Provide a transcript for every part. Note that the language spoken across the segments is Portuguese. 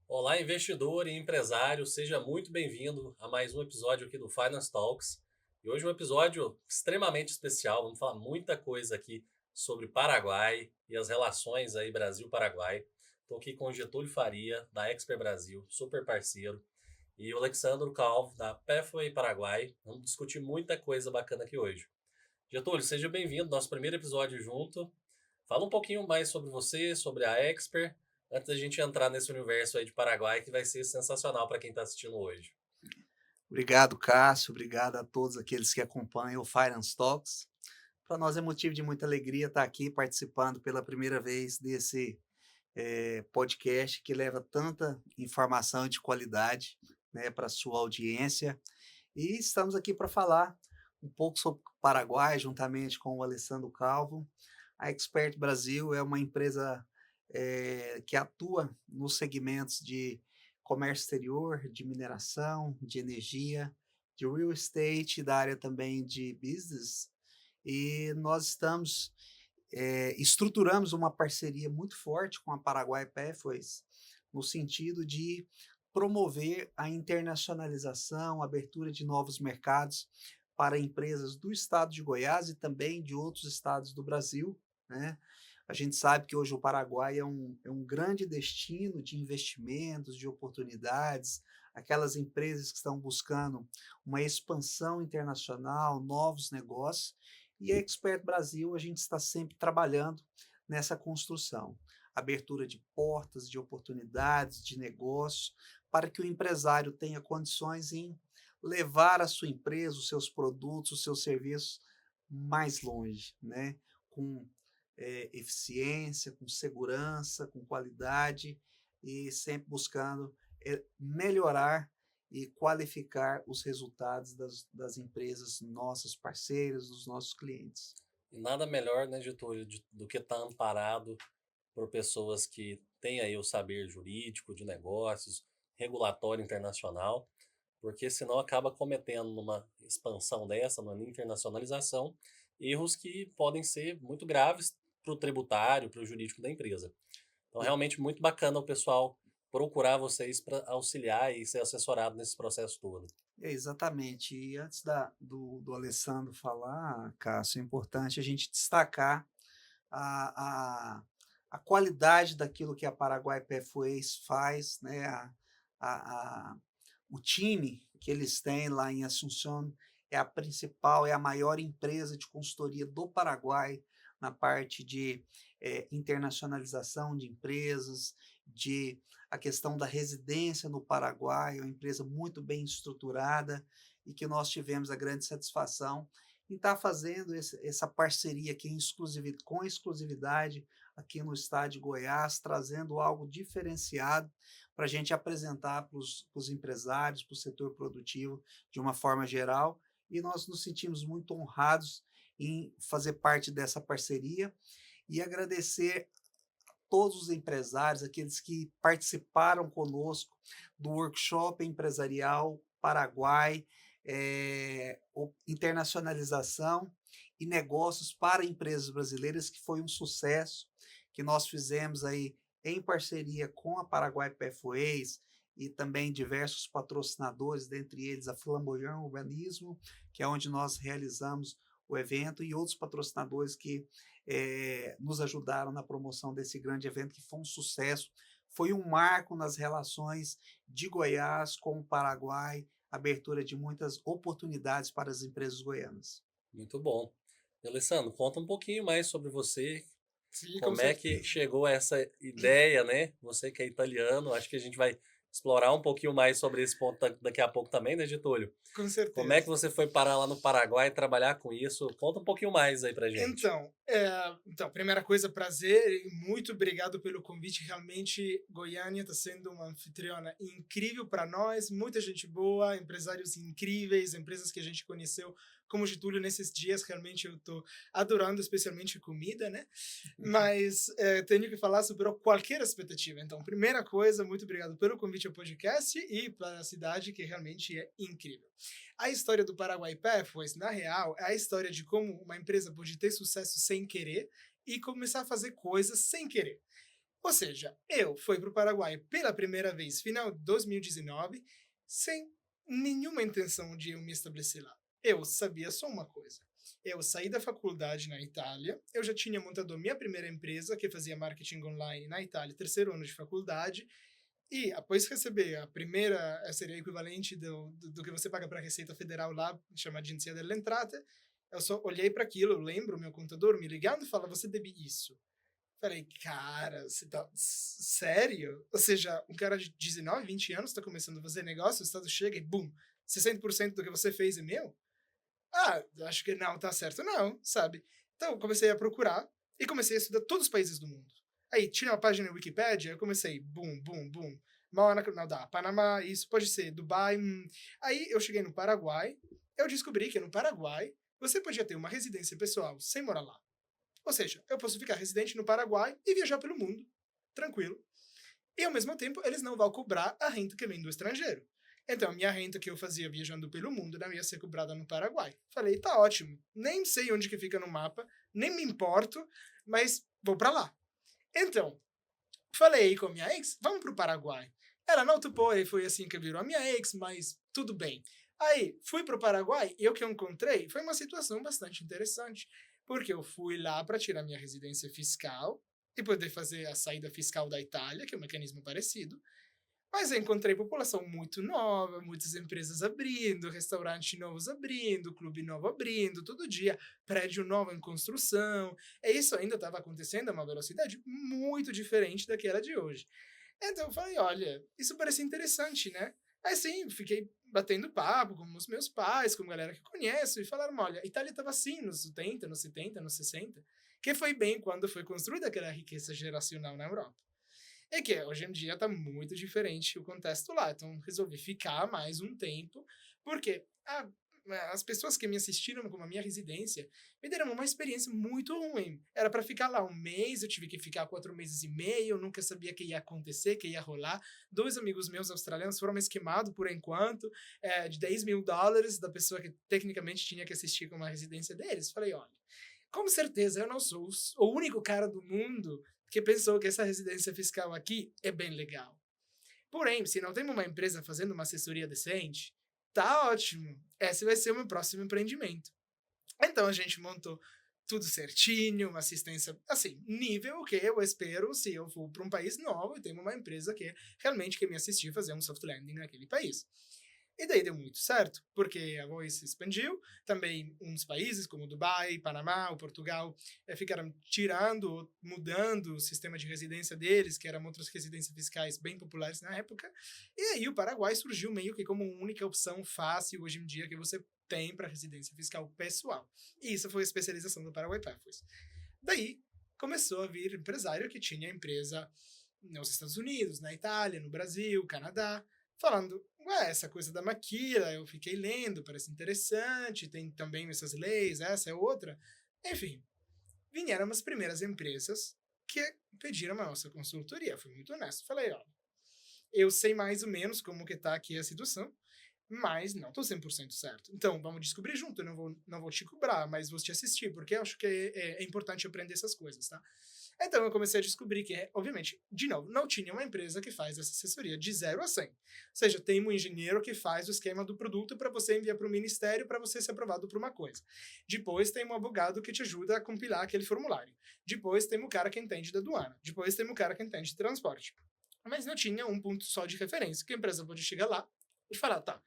Olá, investidor e empresário, seja muito bem-vindo a mais um episódio aqui do Finance Talks. E hoje um episódio extremamente especial, vamos falar muita coisa aqui sobre Paraguai e as relações aí Brasil-Paraguai. Estou aqui com o Getúlio Faria, da Expert Brasil, super parceiro, e o Alexandro Calvo, da Pathway Paraguai. Vamos discutir muita coisa bacana aqui hoje. Getúlio, seja bem-vindo, nosso primeiro episódio junto. Fala um pouquinho mais sobre você, sobre a Expert, antes da gente entrar nesse universo aí de Paraguai, que vai ser sensacional para quem está assistindo hoje. Obrigado, Cássio. Obrigado a todos aqueles que acompanham o Finance Talks. Para nós é motivo de muita alegria estar aqui participando pela primeira vez desse podcast que leva tanta informação de qualidade, né, para a sua audiência. E estamos aqui para falar um pouco sobre o Paraguai, juntamente com o Alessandro Calvo. A Expert Brasil é uma empresa que atua nos segmentos de comércio exterior, de mineração, de energia, de real estate, da área também de business. E nós estruturamos uma parceria muito forte com a Paraguai Pathways, no sentido de promover a internacionalização, a abertura de novos mercados para empresas do estado de Goiás e também de outros estados do Brasil, né? A gente sabe que hoje o Paraguai é um grande destino de investimentos, de oportunidades, aquelas empresas que estão buscando uma expansão internacional, novos negócios, e a Expert Brasil, a gente está sempre trabalhando nessa construção, abertura de portas, de oportunidades, de negócios, para que o empresário tenha condições em levar a sua empresa, os seus produtos, os seus serviços mais longe, né? Com eficiência, com segurança, com qualidade e sempre buscando melhorar e qualificar os resultados das empresas nossas parceiras, dos nossos clientes. E nada melhor, né, Getúlio, do que estar amparado por pessoas que têm aí o saber jurídico, de negócios, regulatório internacional, porque senão acaba cometendo numa expansão dessa, numa internacionalização, erros que podem ser muito graves para o tributário, para o jurídico da empresa. Então, E- realmente muito bacana o pessoal procurar vocês para auxiliar e ser assessorado nesse processo todo. Exatamente. E antes do Alessandro falar, Cássio, é importante a gente destacar a, a, a qualidade daquilo que a Paraguai Pathways faz, né? A, o time que eles têm lá em Assunção é a principal, é a maior empresa de consultoria do Paraguai na parte de internacionalização de empresas, de a questão da residência no Paraguai, é uma empresa muito bem estruturada e que nós tivemos a grande satisfação em estar fazendo essa parceria aqui com exclusividade aqui no estado de Goiás, trazendo algo diferenciado para a gente apresentar para os empresários, para o setor produtivo de uma forma geral. E nós nos sentimos muito honrados em fazer parte dessa parceria e agradecer todos os empresários, aqueles que participaram conosco do workshop empresarial Paraguai, internacionalização e negócios para empresas brasileiras, que foi um sucesso, que nós fizemos aí em parceria com a Paraguai Pathways e também diversos patrocinadores, dentre eles a Flamboyant Urbanismo, que é onde nós realizamos o evento, e outros patrocinadores que nos ajudaram na promoção desse grande evento, que foi um sucesso. Foi um marco nas relações de Goiás com o Paraguai, abertura de muitas oportunidades para as empresas goianas. Muito bom. E, Alessandro, conta um pouquinho mais sobre você, Sim, com como é que certeza. chegou a essa ideia, né? Você que é italiano, acho que a gente vai explorar um pouquinho mais sobre esse ponto daqui a pouco também, né, Getúlio? Com Como é que certeza. você foi parar lá no Paraguai trabalhar com isso? Conta um pouquinho mais aí pra gente. Primeira coisa, prazer e muito obrigado pelo convite. Realmente, Goiânia está sendo uma anfitriona incrível para nós, muita gente boa, empresários incríveis, empresas que a gente conheceu, como Getúlio, nesses dias. Realmente eu estou adorando, especialmente comida, né? Mas tenho que falar, superou qualquer expectativa. Então, primeira coisa, muito obrigado pelo convite ao podcast e para a cidade, que realmente é incrível. A história do Paraguai Pathways, na real, é a história de como uma empresa pode ter sucesso sem querer e começar a fazer coisas sem querer. Ou seja, eu fui para o Paraguai pela primeira vez, final de 2019, sem nenhuma intenção de eu me estabelecer lá. Eu sabia só uma coisa. Eu saí da faculdade na Itália, eu já tinha montado a minha primeira empresa, que fazia marketing online na Itália, terceiro ano de faculdade, e após receber a primeira, seria equivalente do que você paga para a Receita Federal lá, chama Agência delle Entrate, eu só olhei para aquilo, eu lembro o meu contador me ligando e falando, você deve isso. Falei, cara, você tá sério? Ou seja, um cara de 19, 20 anos está começando a fazer negócio, o Estado chega e, bum, 60% do que você fez é meu? Ah, acho que não, tá certo não, sabe? Então, eu comecei a procurar e comecei a estudar todos os países do mundo. Aí, tinha uma página na Wikipédia, eu comecei, bum, bum, bum. Mônaco, não dá. Panamá, isso pode ser. Dubai. Aí, eu cheguei no Paraguai, eu descobri que no Paraguai, você podia ter uma residência pessoal sem morar lá. Ou seja, eu posso ficar residente no Paraguai e viajar pelo mundo, tranquilo. E, ao mesmo tempo, eles não vão cobrar a renda que vem do estrangeiro. Então, a minha renda que eu fazia viajando pelo mundo não ia ser cobrada no Paraguai. Falei, tá ótimo. Nem sei onde que fica no mapa, nem me importo, mas vou para lá. Então, falei com a minha ex, vamos pro Paraguai. Ela não topou e foi assim que virou a minha ex, mas tudo bem. Aí, fui pro Paraguai e o que eu encontrei foi uma situação bastante interessante, porque eu fui lá para tirar minha residência fiscal e poder fazer a saída fiscal da Itália, que é um mecanismo parecido, mas eu encontrei população muito nova, muitas empresas abrindo, restaurantes novos abrindo, clube novo abrindo, todo dia, prédio novo em construção. E isso ainda estava acontecendo a uma velocidade muito diferente daquela de hoje. Então eu falei, olha, isso parece interessante, né? Aí sim, fiquei batendo papo com os meus pais, com a galera que conheço, e falaram, olha, a Itália estava assim nos 70, nos 70, nos 60, que foi bem quando foi construída aquela riqueza geracional na Europa. É que hoje em dia está muito diferente o contexto lá. Então, resolvi ficar mais um tempo, porque as pessoas que me assistiram como a minha residência me deram uma experiência muito ruim. Era para ficar lá um mês, eu tive que ficar 4 meses e meio, eu nunca sabia o que ia acontecer, que ia rolar. 2 amigos meus australianos foram esquemados por enquanto, de $10.000 da pessoa que tecnicamente tinha que assistir como a residência deles. Falei, olha, com certeza eu não sou o único cara do mundo que pensou que essa residência fiscal aqui é bem legal. Porém, se não temos uma empresa fazendo uma assessoria decente, tá ótimo. Esse vai ser o meu próximo empreendimento. Então a gente montou tudo certinho, uma assistência, assim, nível que eu espero se eu for para um país novo e tenho uma empresa que realmente quer me assistir fazer um soft landing naquele país. E daí deu muito certo, porque a Voice se expandiu, também uns países como Dubai, Panamá, o Portugal, ficaram tirando, mudando o sistema de residência deles, que eram outras residências fiscais bem populares na época, e aí o Paraguai surgiu meio que como única opção fácil hoje em dia que você tem para residência fiscal pessoal. E isso foi a especialização do Paraguai Pathways. Daí começou a vir empresário que tinha empresa nos Estados Unidos, na Itália, no Brasil, Canadá, falando, ué, essa coisa da maquila, eu fiquei lendo, parece interessante, tem também essas leis, essa é outra. Enfim, vieram as primeiras empresas que pediram a nossa consultoria. Fui muito honesto. Falei, ó, eu sei mais ou menos como que tá aqui a situação, mas não tô 100% certo. Então, vamos descobrir junto. Eu não vou te cobrar, mas vou te assistir, porque eu acho que é importante aprender essas coisas, tá? Então, eu comecei a descobrir que, obviamente, de novo, não tinha uma empresa que faz essa assessoria de 0 a 100. Ou seja, tem um engenheiro que faz o esquema do produto para você enviar para o ministério para você ser aprovado por uma coisa. Depois, tem um advogado que te ajuda a compilar aquele formulário. Depois, tem um cara que entende da aduana. Depois, tem um cara que entende de transporte. Mas não tinha um ponto só de referência, que a empresa pode chegar lá e falar, tá,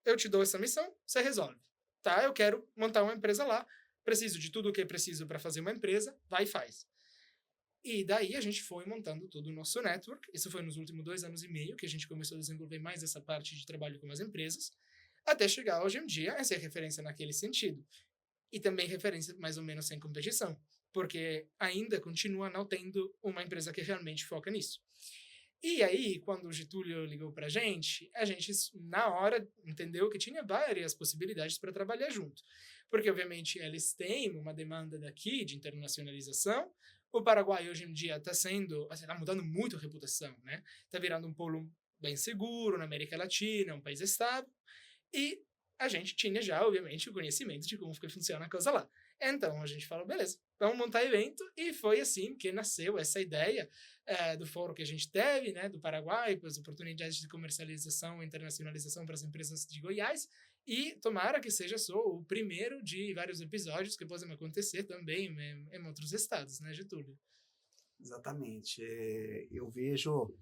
eu te dou essa missão, você resolve. Tá, eu quero montar uma empresa lá, preciso de tudo o que é preciso para fazer uma empresa, vai e faz. E daí a gente foi montando todo o nosso network. Isso foi nos últimos 2 anos e meio que a gente começou a desenvolver mais essa parte de trabalho com as empresas, até chegar hoje em dia a ser referência naquele sentido. E também referência mais ou menos sem competição, porque ainda continua não tendo uma empresa que realmente foca nisso. E aí, quando o Getúlio ligou para a gente, na hora, entendeu que tinha várias possibilidades para trabalhar junto. Porque, obviamente, eles têm uma demanda daqui de internacionalização. O Paraguai, hoje em dia, está mudando muito a reputação, né? Está virando um polo bem seguro na América Latina, um país estável. E a gente tinha já, obviamente, o conhecimento de como que funciona a coisa lá. Então, a gente falou, beleza, vamos montar evento, e foi assim que nasceu essa ideia do fórum que a gente teve, né, do Paraguai, as oportunidades de comercialização e internacionalização para as empresas de Goiás, e tomara que seja só o primeiro de vários episódios que possam acontecer também em outros estados, né, Getúlio? Exatamente. Eu vejo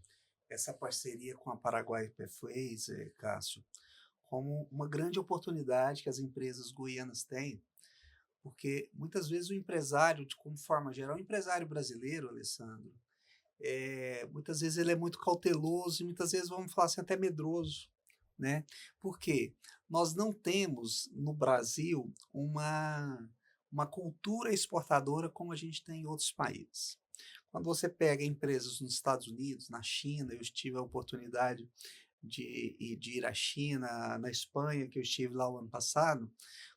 essa parceria com a Paraguai Perfways, Cássio, como uma grande oportunidade que as empresas goianas têm, porque muitas vezes o empresário, como forma geral, o empresário brasileiro, Alessandro, muitas vezes ele é muito cauteloso e muitas vezes, vamos falar assim, até medroso, né? Por quê? Nós não temos no Brasil uma cultura exportadora como a gente tem em outros países. Quando você pega empresas nos Estados Unidos, na China, eu tive a oportunidade de ir à China, na Espanha, que eu estive lá o ano passado.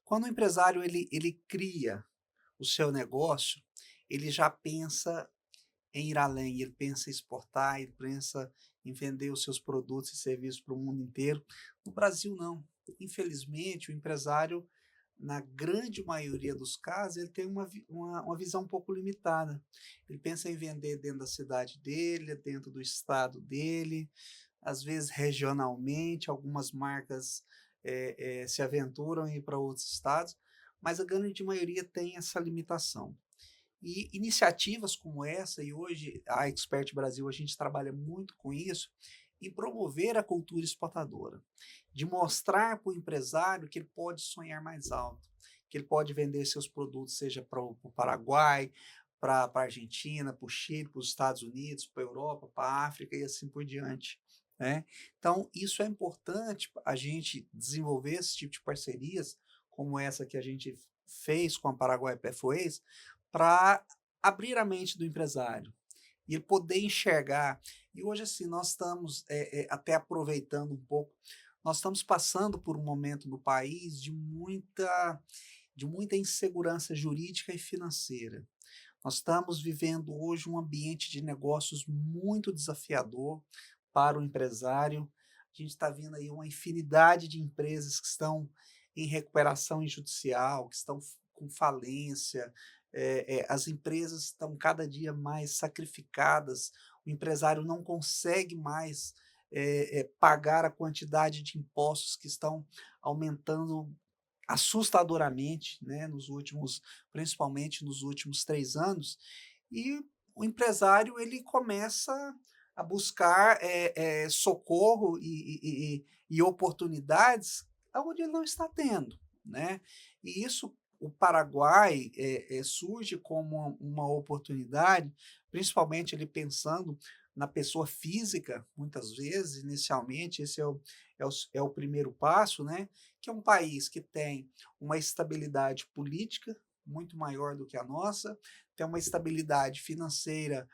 Quando o empresário ele cria o seu negócio, ele já pensa em ir além, ele pensa em exportar, ele pensa em vender os seus produtos e serviços para o mundo inteiro. No Brasil, não. Infelizmente, o empresário, na grande maioria dos casos, ele tem uma visão um pouco limitada. Ele pensa em vender dentro da cidade dele, dentro do estado dele, às vezes regionalmente, algumas marcas se aventuram em ir para outros estados, mas a grande maioria tem essa limitação. E iniciativas como essa, e hoje a Expert Brasil, a gente trabalha muito com isso, em promover a cultura exportadora, de mostrar para o empresário que ele pode sonhar mais alto, que ele pode vender seus produtos, seja para o Paraguai, para a Argentina, para o Chile, para os Estados Unidos, para a Europa, para a África e assim por diante. Né? Então, isso é importante a gente desenvolver esse tipo de parcerias, como essa que a gente fez com a Paraguai Pathways, para abrir a mente do empresário e ele poder enxergar. E hoje, assim, nós estamos até aproveitando um pouco, nós estamos passando por um momento no país de muita insegurança jurídica e financeira. Nós estamos vivendo hoje um ambiente de negócios muito desafiador para o empresário. A gente está vendo aí uma infinidade de empresas que estão em recuperação judicial, que estão com falência, as empresas estão cada dia mais sacrificadas, o empresário não consegue mais pagar a quantidade de impostos que estão aumentando assustadoramente, né, principalmente nos últimos 3 anos, e o empresário ele começa a buscar socorro e oportunidades onde ele não está tendo, né? E isso o Paraguai surge como uma oportunidade, principalmente ele pensando na pessoa física, muitas vezes, inicialmente, esse é o primeiro passo, né? Que é um país que tem uma estabilidade política muito maior do que a nossa, tem uma estabilidade financeira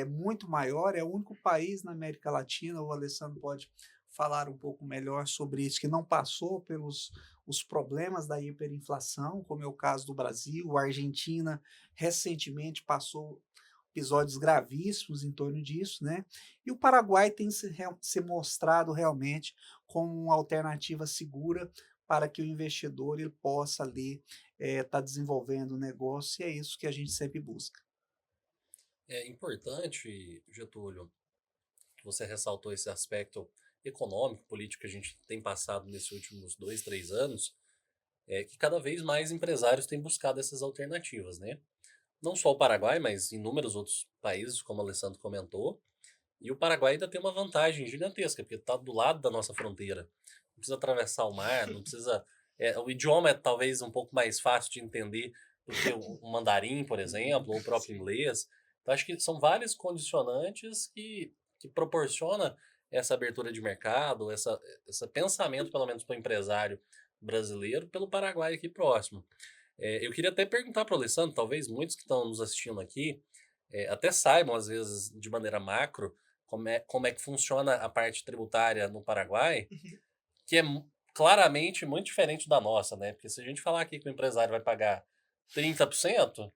muito maior, é o único país na América Latina, o Alessandro pode falar um pouco melhor sobre isso, que não passou pelos os problemas da hiperinflação, como é o caso do Brasil. A Argentina recentemente passou episódios gravíssimos em torno disso, né? E o Paraguai tem se mostrado realmente como uma alternativa segura para que o investidor ele possa ali estar desenvolvendo o negócio, e é isso que a gente sempre busca. É importante, Getúlio, que você ressaltou esse aspecto econômico, político que a gente tem passado nesses últimos 2, 3 anos, que cada vez mais empresários têm buscado essas alternativas, né? Não só o Paraguai, mas inúmeros outros países, como o Alessandro comentou. E o Paraguai ainda tem uma vantagem gigantesca, porque está do lado da nossa fronteira. Não precisa atravessar o mar, não precisa. O idioma é talvez um pouco mais fácil de entender do que o mandarim, por exemplo, ou o próprio inglês. Então, acho que são vários condicionantes que proporciona essa abertura de mercado, esse pensamento, pelo menos para o empresário brasileiro, pelo Paraguai aqui próximo. Eu queria até perguntar para o Alessandro, talvez muitos que estão nos assistindo aqui até saibam, às vezes, de maneira macro, como é que funciona a parte tributária no Paraguai, que é claramente muito diferente da nossa, né? Porque se a gente falar aqui que o empresário vai pagar 30%,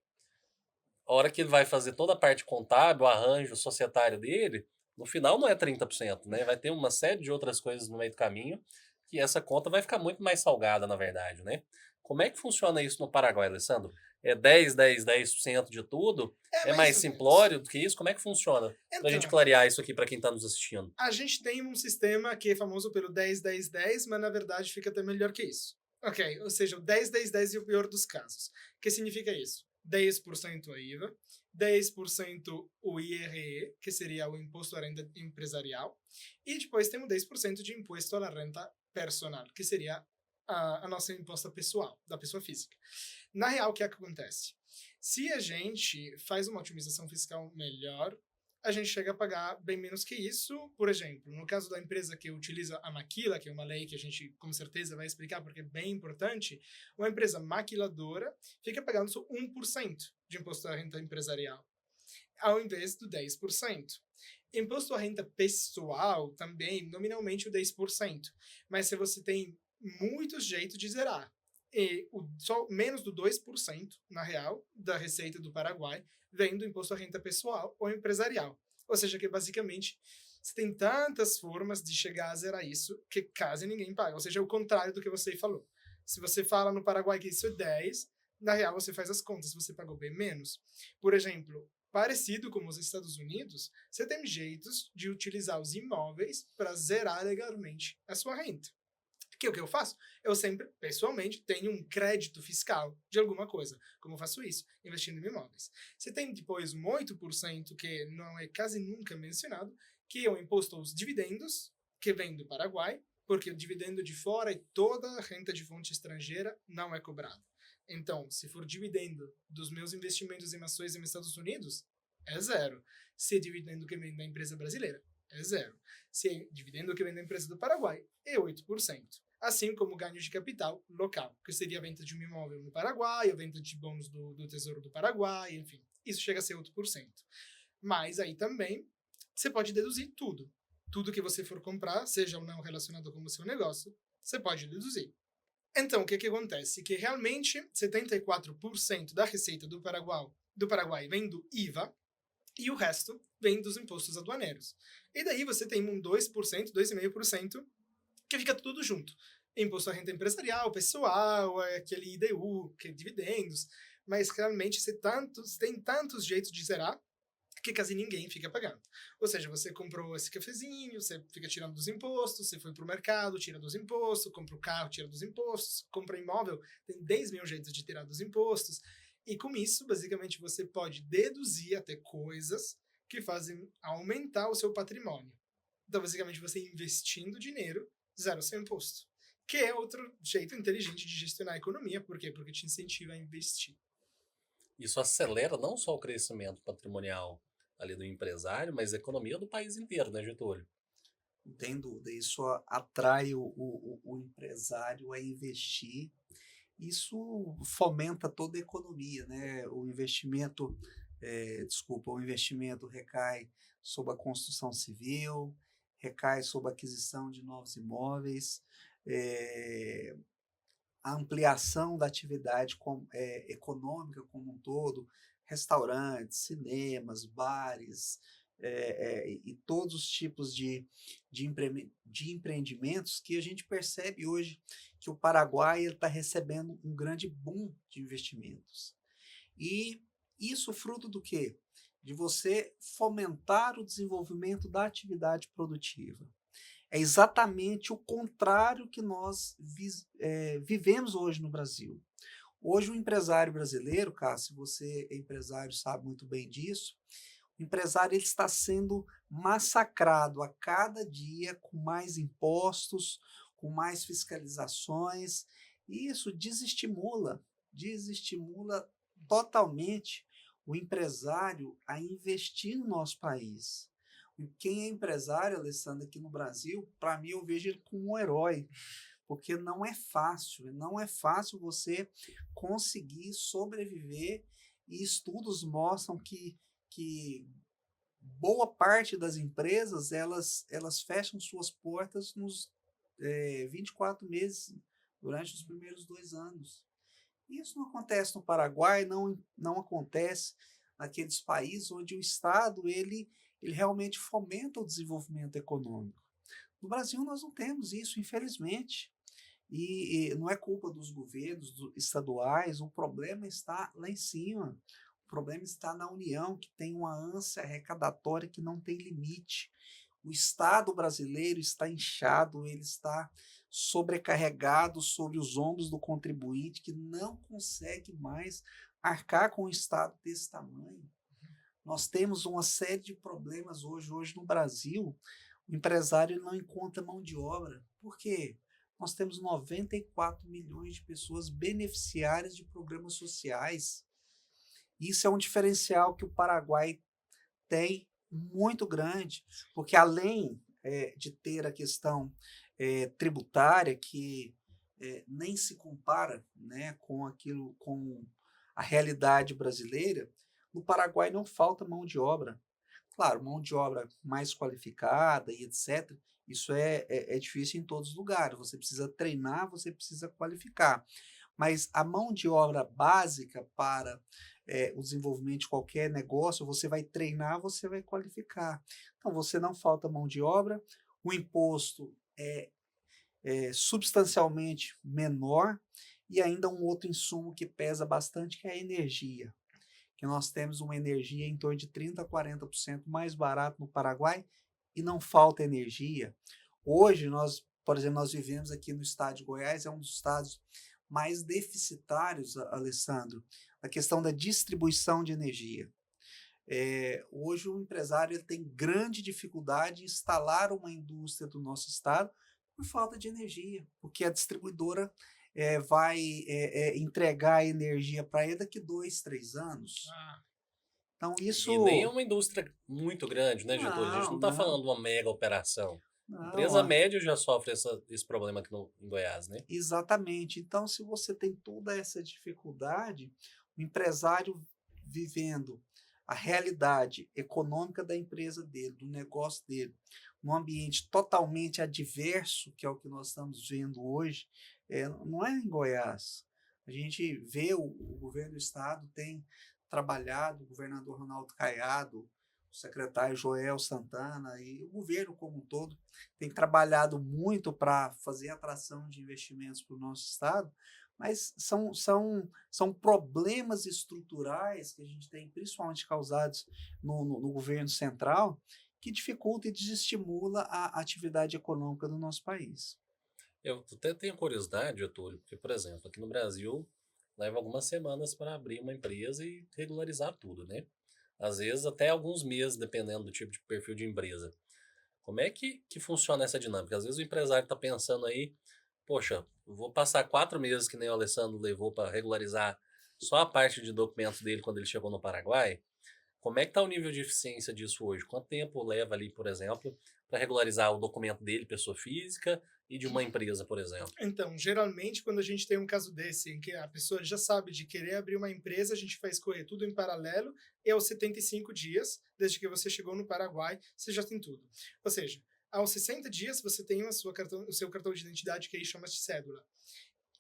a hora que ele vai fazer toda a parte contábil, o arranjo societário dele, no final não é 30%, né? Vai ter uma série de outras coisas no meio do caminho, que essa conta vai ficar muito mais salgada, na verdade, né? Como é que funciona isso no Paraguai, Alessandro? é 10% de tudo? É mais mais ou menos. simplório do que isso? Como é que funciona? Pra gente Então, clarear isso aqui para quem está nos assistindo. a gente tem um sistema que é famoso pelo 10-10-10, mas na verdade fica até melhor que isso. Ok, ou seja, o 10-10-10 é o pior dos casos. O que significa isso? 10% a IVA, 10% o IRE, que seria o Imposto à Renda Empresarial, e depois temos 10% de Imposto à Renda Personal, que seria a nossa imposta pessoal, da pessoa física. Na real, o que acontece? Se a gente faz uma otimização fiscal melhor, a gente chega a pagar bem menos que isso. Por exemplo, no caso da empresa que utiliza a maquila, que é uma lei que a gente com certeza vai explicar porque é bem importante, uma empresa maquiladora fica pagando só 1% de imposto à renda empresarial, ao invés do 10%. Imposto à renda pessoal também, nominalmente o 10%, mas se você tem muitos jeitos de zerar. E só menos do 2%, na real, da receita do Paraguai vem do imposto à renda pessoal ou empresarial. Ou seja, que basicamente você tem tantas formas de chegar a zerar isso que quase ninguém paga. Ou seja, é o contrário do que você falou. Se você fala no Paraguai que isso é 10, na real você faz as contas, você pagou bem menos. Por exemplo, parecido com os Estados Unidos, você tem jeitos de utilizar os imóveis para zerar legalmente a sua renda. Que o que eu faço? Eu sempre, pessoalmente, tenho um crédito fiscal de alguma coisa. Como eu faço isso? Investindo em imóveis. Você tem depois um 8% que não é quase nunca mencionado, que é o imposto aos dividendos, que vem do Paraguai, porque o dividendo de fora e toda a renda de fonte estrangeira não é cobrada. Então, se for dividendo dos meus investimentos em ações nos Estados Unidos, é zero. Se é dividendo que vem da empresa brasileira, é zero. Se é dividendo que vem da empresa do Paraguai, é 8%. Assim como ganho de capital local, que seria a venda de um imóvel no Paraguai, a venda de bônus do Tesouro do Paraguai, enfim. Isso chega a ser 8%. Mas aí também você pode deduzir tudo. Tudo que você for comprar, seja ou não relacionado com o seu negócio, você pode deduzir. Então, o que acontece? Que realmente 74% da receita do Paraguai vem do IVA e o resto vem dos impostos aduaneiros. E daí você tem um 2%, 2,5% que fica tudo junto. Imposto à renda empresarial, pessoal, aquele IDU, que é dividendos, mas realmente você tem tantos jeitos de zerar que quase ninguém fica pagando. Ou seja, você comprou esse cafezinho, você fica tirando dos impostos, você foi para o mercado, tira dos impostos, compra o carro, tira dos impostos, compra imóvel, tem 10 mil jeitos de tirar dos impostos. E com isso, basicamente, você pode deduzir até coisas que fazem aumentar o seu patrimônio. Então, basicamente, você investindo dinheiro, zero seu imposto. Que é outro jeito inteligente de gestionar a economia. Por quê? Porque te incentiva a investir. Isso acelera não só o crescimento patrimonial ali do empresário, mas a economia do país inteiro, né, Getúlio? Não tem dúvida, isso atrai o empresário a investir. Isso fomenta toda a economia, né? O investimento recai sobre a construção civil, recai sobre a aquisição de novos imóveis, eh, a ampliação da atividade econômica como um todo, restaurantes, cinemas, bares, e todos os tipos de empreendimentos que a gente percebe hoje que o Paraguai está recebendo um grande boom de investimentos. E isso fruto do quê? De você fomentar o desenvolvimento da atividade produtiva. É exatamente o contrário que nós vivemos hoje no Brasil. Hoje o empresário brasileiro, Cássio, você é empresário, sabe muito bem disso, o empresário ele está sendo massacrado a cada dia com mais impostos, com mais fiscalizações, e isso desestimula totalmente o empresário a investir no nosso país. Quem é empresário, Alessandro, aqui no Brasil, para mim eu vejo ele como um herói, porque não é fácil você conseguir sobreviver, e estudos mostram que boa parte das empresas elas fecham suas portas nos 24 meses, durante os primeiros 2 anos. Isso não acontece no Paraguai, não acontece naqueles países onde o Estado ele realmente fomenta o desenvolvimento econômico. No Brasil nós não temos isso, infelizmente. E não é culpa dos governos estaduais, o problema está lá em cima. O problema está na União, que tem uma ânsia arrecadatória que não tem limite. O Estado brasileiro está inchado, ele está sobrecarregado sobre os ombros do contribuinte, que não consegue mais arcar com um Estado desse tamanho. Nós temos uma série de problemas hoje no Brasil. O empresário não encontra mão de obra. Por quê? Nós temos 94 milhões de pessoas beneficiárias de programas sociais. Isso é um diferencial que o Paraguai tem muito grande, porque além de ter a questão tributária, que nem se compara, né, com a realidade brasileira, no Paraguai não falta mão de obra. Claro, mão de obra mais qualificada e etc. Isso é difícil em todos os lugares. Você precisa treinar, você precisa qualificar. Mas a mão de obra básica para o desenvolvimento de qualquer negócio, você vai treinar, você vai qualificar. Então, você não falta mão de obra, o imposto é substancialmente menor e ainda um outro insumo que pesa bastante, que é a energia. Que nós temos uma energia em torno de 30% a 40% mais barato no Paraguai e não falta energia. Hoje, por exemplo, nós vivemos aqui no estado de Goiás, é um dos estados mais deficitários, Alessandro, na questão da distribuição de energia. Hoje o empresário tem grande dificuldade em instalar uma indústria do nosso estado por falta de energia, porque a distribuidora vai entregar a energia para ele daqui 2, 3 anos. Então isso... E nem é uma indústria muito grande, né, Getúlio? A gente não está Não. falando de uma mega operação. Não, Empresa média já sofre esse problema aqui em Goiás, né? Exatamente. Então, se você tem toda essa dificuldade, o empresário vivendo a realidade econômica da empresa dele, do negócio dele, num ambiente totalmente adverso, que é o que nós estamos vendo hoje, não é em Goiás. A gente vê o governo do estado tem trabalhado, o governador Ronaldo Caiado, o secretário Joel Santana e o governo como um todo tem trabalhado muito para fazer atração de investimentos para o nosso estado, mas são problemas estruturais que a gente tem, principalmente causados no governo central, que dificulta e desestimula a atividade econômica do nosso país. Eu até tenho curiosidade, Getúlio, porque, por exemplo, aqui no Brasil leva algumas semanas para abrir uma empresa e regularizar tudo, né? Às vezes até alguns meses, dependendo do tipo de perfil de empresa. Como é que funciona essa dinâmica? Às vezes o empresário está pensando aí, poxa, vou passar 4 meses que nem o Alessandro levou para regularizar só a parte de documentos dele quando ele chegou no Paraguai. Como é que está o nível de eficiência disso hoje? Quanto tempo leva ali, por exemplo, para regularizar o documento dele, pessoa física, e de uma empresa, por exemplo? Então, geralmente, quando a gente tem um caso desse, em que a pessoa já sabe de querer abrir uma empresa, a gente faz correr tudo em paralelo, e aos 75 dias, desde que você chegou no Paraguai, você já tem tudo. Ou seja, aos 60 dias, você tem o seu cartão de identidade, que aí chama-se cédula.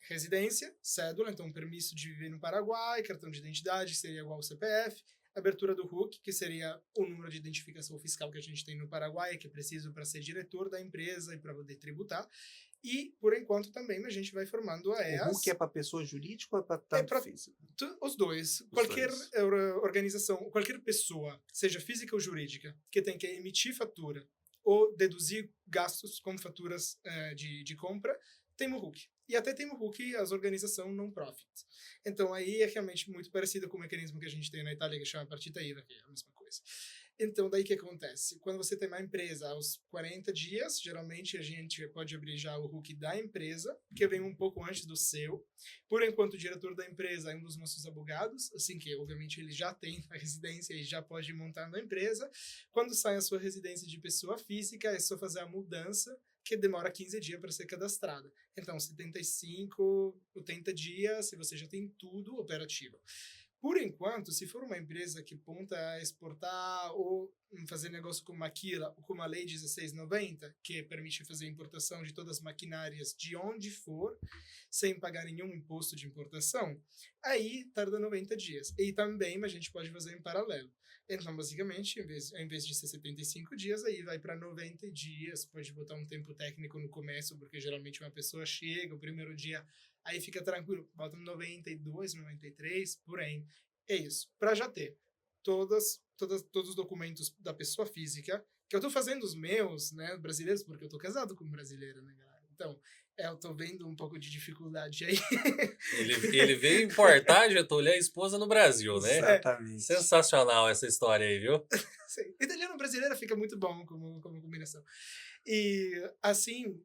Residência, cédula, então permisso de viver no Paraguai, cartão de identidade, seria igual ao CPF, abertura do RUC, que seria o número de identificação fiscal que a gente tem no Paraguai, que é preciso para ser diretor da empresa e para poder tributar. E, por enquanto, também a gente vai formando a EAS. O RUC é para pessoa jurídica ou é para tanto física? Os dois. Qualquer organização, qualquer pessoa, seja física ou jurídica, que tem que emitir fatura ou deduzir gastos com faturas de compra, tem o RUC. E até tem o RUC, as organizações non-profit. Então, aí é realmente muito parecido com o mecanismo que a gente tem na Itália, que chama partita IVA, que é a mesma coisa. Então, daí o que acontece? Quando você tem uma empresa, aos 40 dias, geralmente a gente pode abrir já o RUC da empresa, que vem um pouco antes do seu. Por enquanto, o diretor da empresa é um dos nossos advogados, assim que, obviamente, ele já tem a residência e já pode montar na empresa. Quando sai a sua residência de pessoa física, é só fazer a mudança, que demora 15 dias para ser cadastrada. Então, 75, 80 dias, se você já tem tudo operativo. Por enquanto, se for uma empresa que aponta a exportar ou fazer negócio com maquila, ou com a Lei 1690, que permite fazer importação de todas as maquinárias de onde for, sem pagar nenhum imposto de importação, aí tarda 90 dias. E também a gente pode fazer em paralelo. Então, basicamente, em vez de ser 75 dias, aí vai para 90 dias. Pode botar um tempo técnico no começo, porque geralmente uma pessoa chega, o primeiro dia, aí fica tranquilo, bota 92, 93, por aí. É isso. Para já ter todos os documentos da pessoa física, que eu tô fazendo os meus, né, brasileiros, porque eu tô casado com brasileira, né, galera? Então, eu tô vendo um pouco de dificuldade aí. Ele veio importar, Getúlio, a esposa no Brasil, né? Exatamente. Sensacional essa história aí, viu? Sim. Italiano brasileiro fica muito bom como combinação. E assim,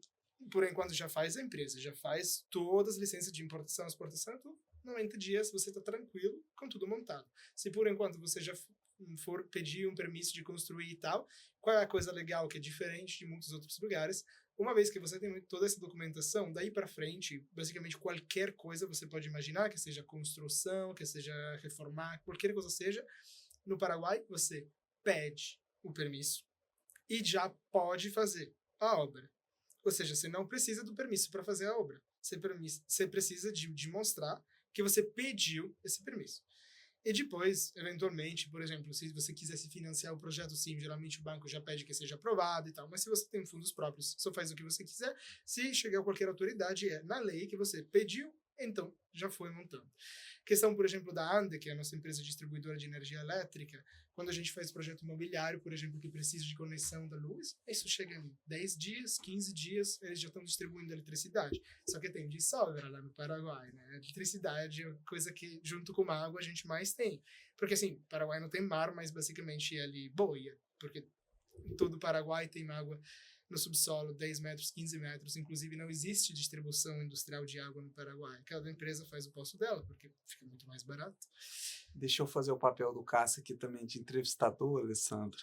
por enquanto já faz a empresa, já faz todas as licenças de importação e exportação, tudo. 90 dias você está tranquilo com tudo montado. Se por enquanto você já for pedir um permisso de construir e tal, qual é a coisa legal que é diferente de muitos outros lugares? Uma vez que você tem toda essa documentação, daí para frente, basicamente qualquer coisa você pode imaginar, que seja construção, que seja reformar, qualquer coisa seja, no Paraguai você pede o permisso e já pode fazer a obra. Ou seja, você não precisa do permisso para fazer a obra. Você precisa de demonstrar que você pediu esse permisso. E depois, eventualmente, por exemplo, se você quisesse financiar o projeto, sim, geralmente o banco já pede que seja aprovado e tal. Mas se você tem fundos próprios, só faz o que você quiser. Se chegar a qualquer autoridade, é na lei que você pediu, então já foi montando. Questão, por exemplo, da Ande, que é a nossa empresa distribuidora de energia elétrica, quando a gente faz projeto imobiliário, por exemplo, que precisa de conexão da luz, isso chega em 10 dias, 15 dias, eles já estão distribuindo eletricidade. Só que tem de sobra lá no Paraguai, né? A eletricidade é coisa que, junto com a água, a gente mais tem. Porque, assim, Paraguai não tem mar, mas basicamente é ali boia, porque em todo o Paraguai tem água no subsolo, 10 metros, 15 metros. Inclusive, não existe distribuição industrial de água no Paraguai. Cada empresa faz o poço dela, porque fica muito mais barato. Deixa eu fazer o papel do Cássio aqui também de entrevistador, Alessandro.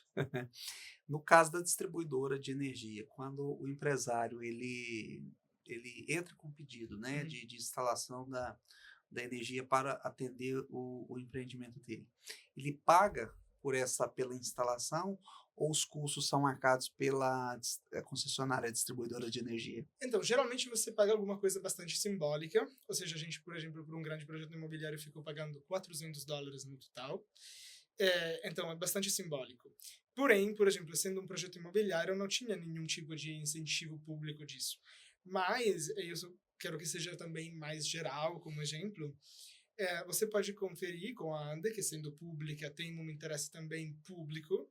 No caso da distribuidora de energia, quando o empresário ele entra com pedido, né, de instalação da energia para atender o empreendimento dele, ele paga pela instalação ou os custos são marcados pela concessionária distribuidora de energia? Então, geralmente você paga alguma coisa bastante simbólica, ou seja, a gente, por exemplo, por um grande projeto imobiliário ficou pagando $400 no total, então é bastante simbólico. Porém, por exemplo, sendo um projeto imobiliário, não tinha nenhum tipo de incentivo público disso. Mas, eu quero que seja também mais geral, como exemplo, você pode conferir com a Ande, que sendo pública tem um interesse também público,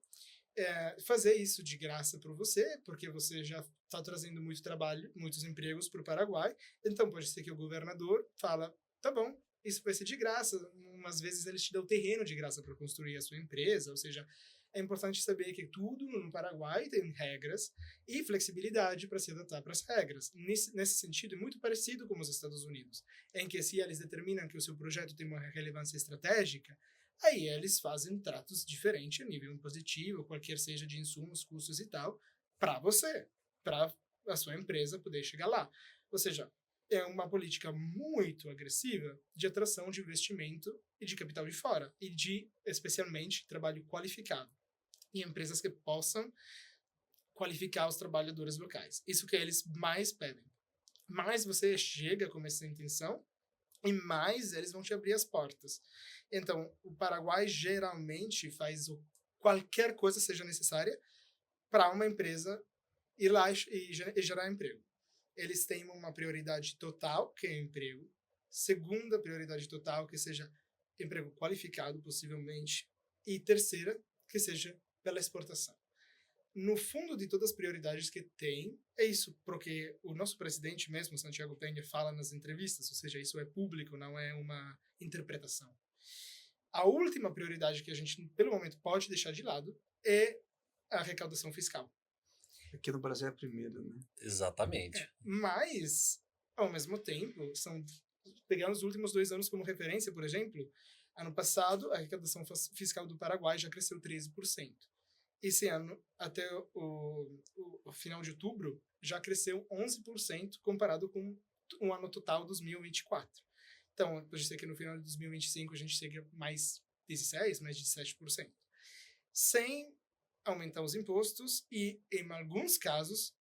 fazer isso de graça para você, porque você já está trazendo muito trabalho, muitos empregos para o Paraguai. Então, pode ser que o governador fala, tá bom, isso vai ser de graça. Umas vezes eles te dão terreno de graça para construir a sua empresa, ou seja, é importante saber que tudo no Paraguai tem regras e flexibilidade para se adaptar para as regras. Nesse sentido, é muito parecido com os Estados Unidos, em que se eles determinam que o seu projeto tem uma relevância estratégica, aí eles fazem tratos diferentes a nível impositivo, qualquer seja de insumos, custos e tal, para você, para a sua empresa poder chegar lá. Ou seja, é uma política muito agressiva de atração de investimento e de capital de fora, e de, especialmente, trabalho qualificado, em empresas que possam qualificar os trabalhadores locais. Isso que eles mais pedem. Mais você chega com essa intenção, e mais eles vão te abrir as portas. Então, o Paraguai geralmente faz qualquer coisa seja necessária para uma empresa ir lá e gerar emprego. Eles têm uma prioridade total, que é emprego. Segunda prioridade total, que seja emprego qualificado, possivelmente. E terceira, que seja pela exportação. No fundo de todas as prioridades que tem, é isso, porque o nosso presidente mesmo, Santiago Peña, fala nas entrevistas, ou seja, isso é público, não é uma interpretação. A última prioridade que a gente, pelo momento, pode deixar de lado é a arrecadação fiscal. Aqui no Brasil é a primeira, né? Exatamente. Mas, ao mesmo tempo, pegando os últimos 2 anos como referência, por exemplo, ano passado, a arrecadação fiscal do Paraguai já cresceu 13%. Esse ano, até o final de outubro, já cresceu 11% comparado com o ano total 2024. Então, pode ser que no final de 2025 a gente chegue mais 16%, mais 17%. Sem aumentar os impostos e, em alguns casos,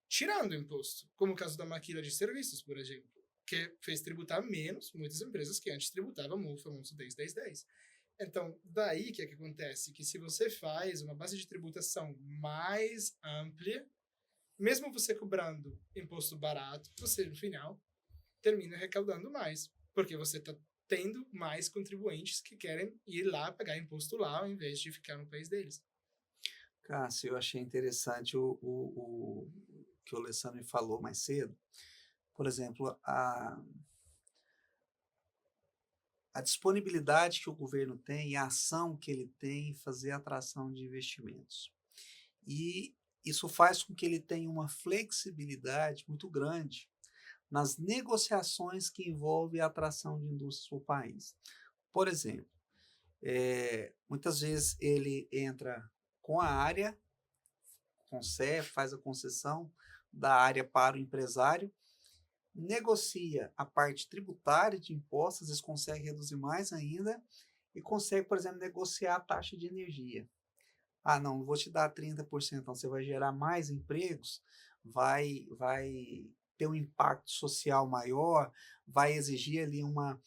tirando o imposto, como o caso da maquila de serviços, por exemplo, que fez tributar menos muitas empresas que antes tributavam o famoso 10-10-10. Então, daí que acontece? Que se você faz uma base de tributação mais ampla, mesmo você cobrando imposto barato, você, no final, termina arrecadando mais, porque você está tendo mais contribuintes que querem ir lá pagar imposto lá, ao invés de ficar no país deles. Cássio, eu achei interessante o que o Alessandro me falou mais cedo. Por exemplo, a disponibilidade que o governo tem e a ação que ele tem em fazer atração de investimentos. E isso faz com que ele tenha uma flexibilidade muito grande nas negociações que envolvem a atração de indústrias para o país. Por exemplo, muitas vezes ele entra com a área, faz a concessão da área para o empresário, negocia a parte tributária de impostos, às vezes consegue reduzir mais ainda, e consegue, por exemplo, negociar a taxa de energia. Ah, não vou te dar 30%, então você vai gerar mais empregos, vai ter um impacto social maior, vai exigir ali uma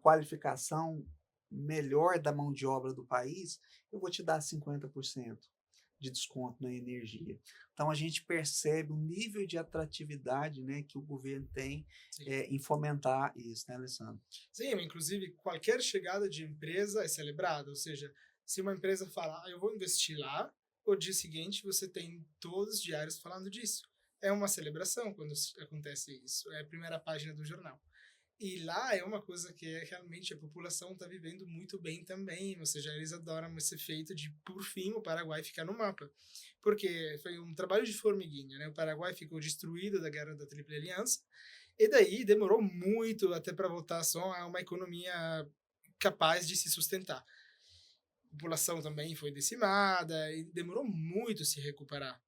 qualificação melhor da mão de obra do país, eu vou te dar 50% de desconto na energia. Então, a gente percebe o nível de atratividade, né, que o governo tem em fomentar isso, né, Alessandro? Sim, inclusive, qualquer chegada de empresa é celebrada, ou seja, se uma empresa falar, eu vou investir lá, o dia seguinte você tem todos os diários falando disso. É uma celebração quando acontece isso, é a primeira página do jornal. E lá é uma coisa que realmente a população está vivendo muito bem também, ou seja, eles adoram esse feito de, por fim, o Paraguai ficar no mapa. Porque foi um trabalho de formiguinha, né? O Paraguai ficou destruído da Guerra da Tríplice Aliança, e daí demorou muito até para voltar só a uma economia capaz de se sustentar. A população também foi decimada e demorou muito se recuperar.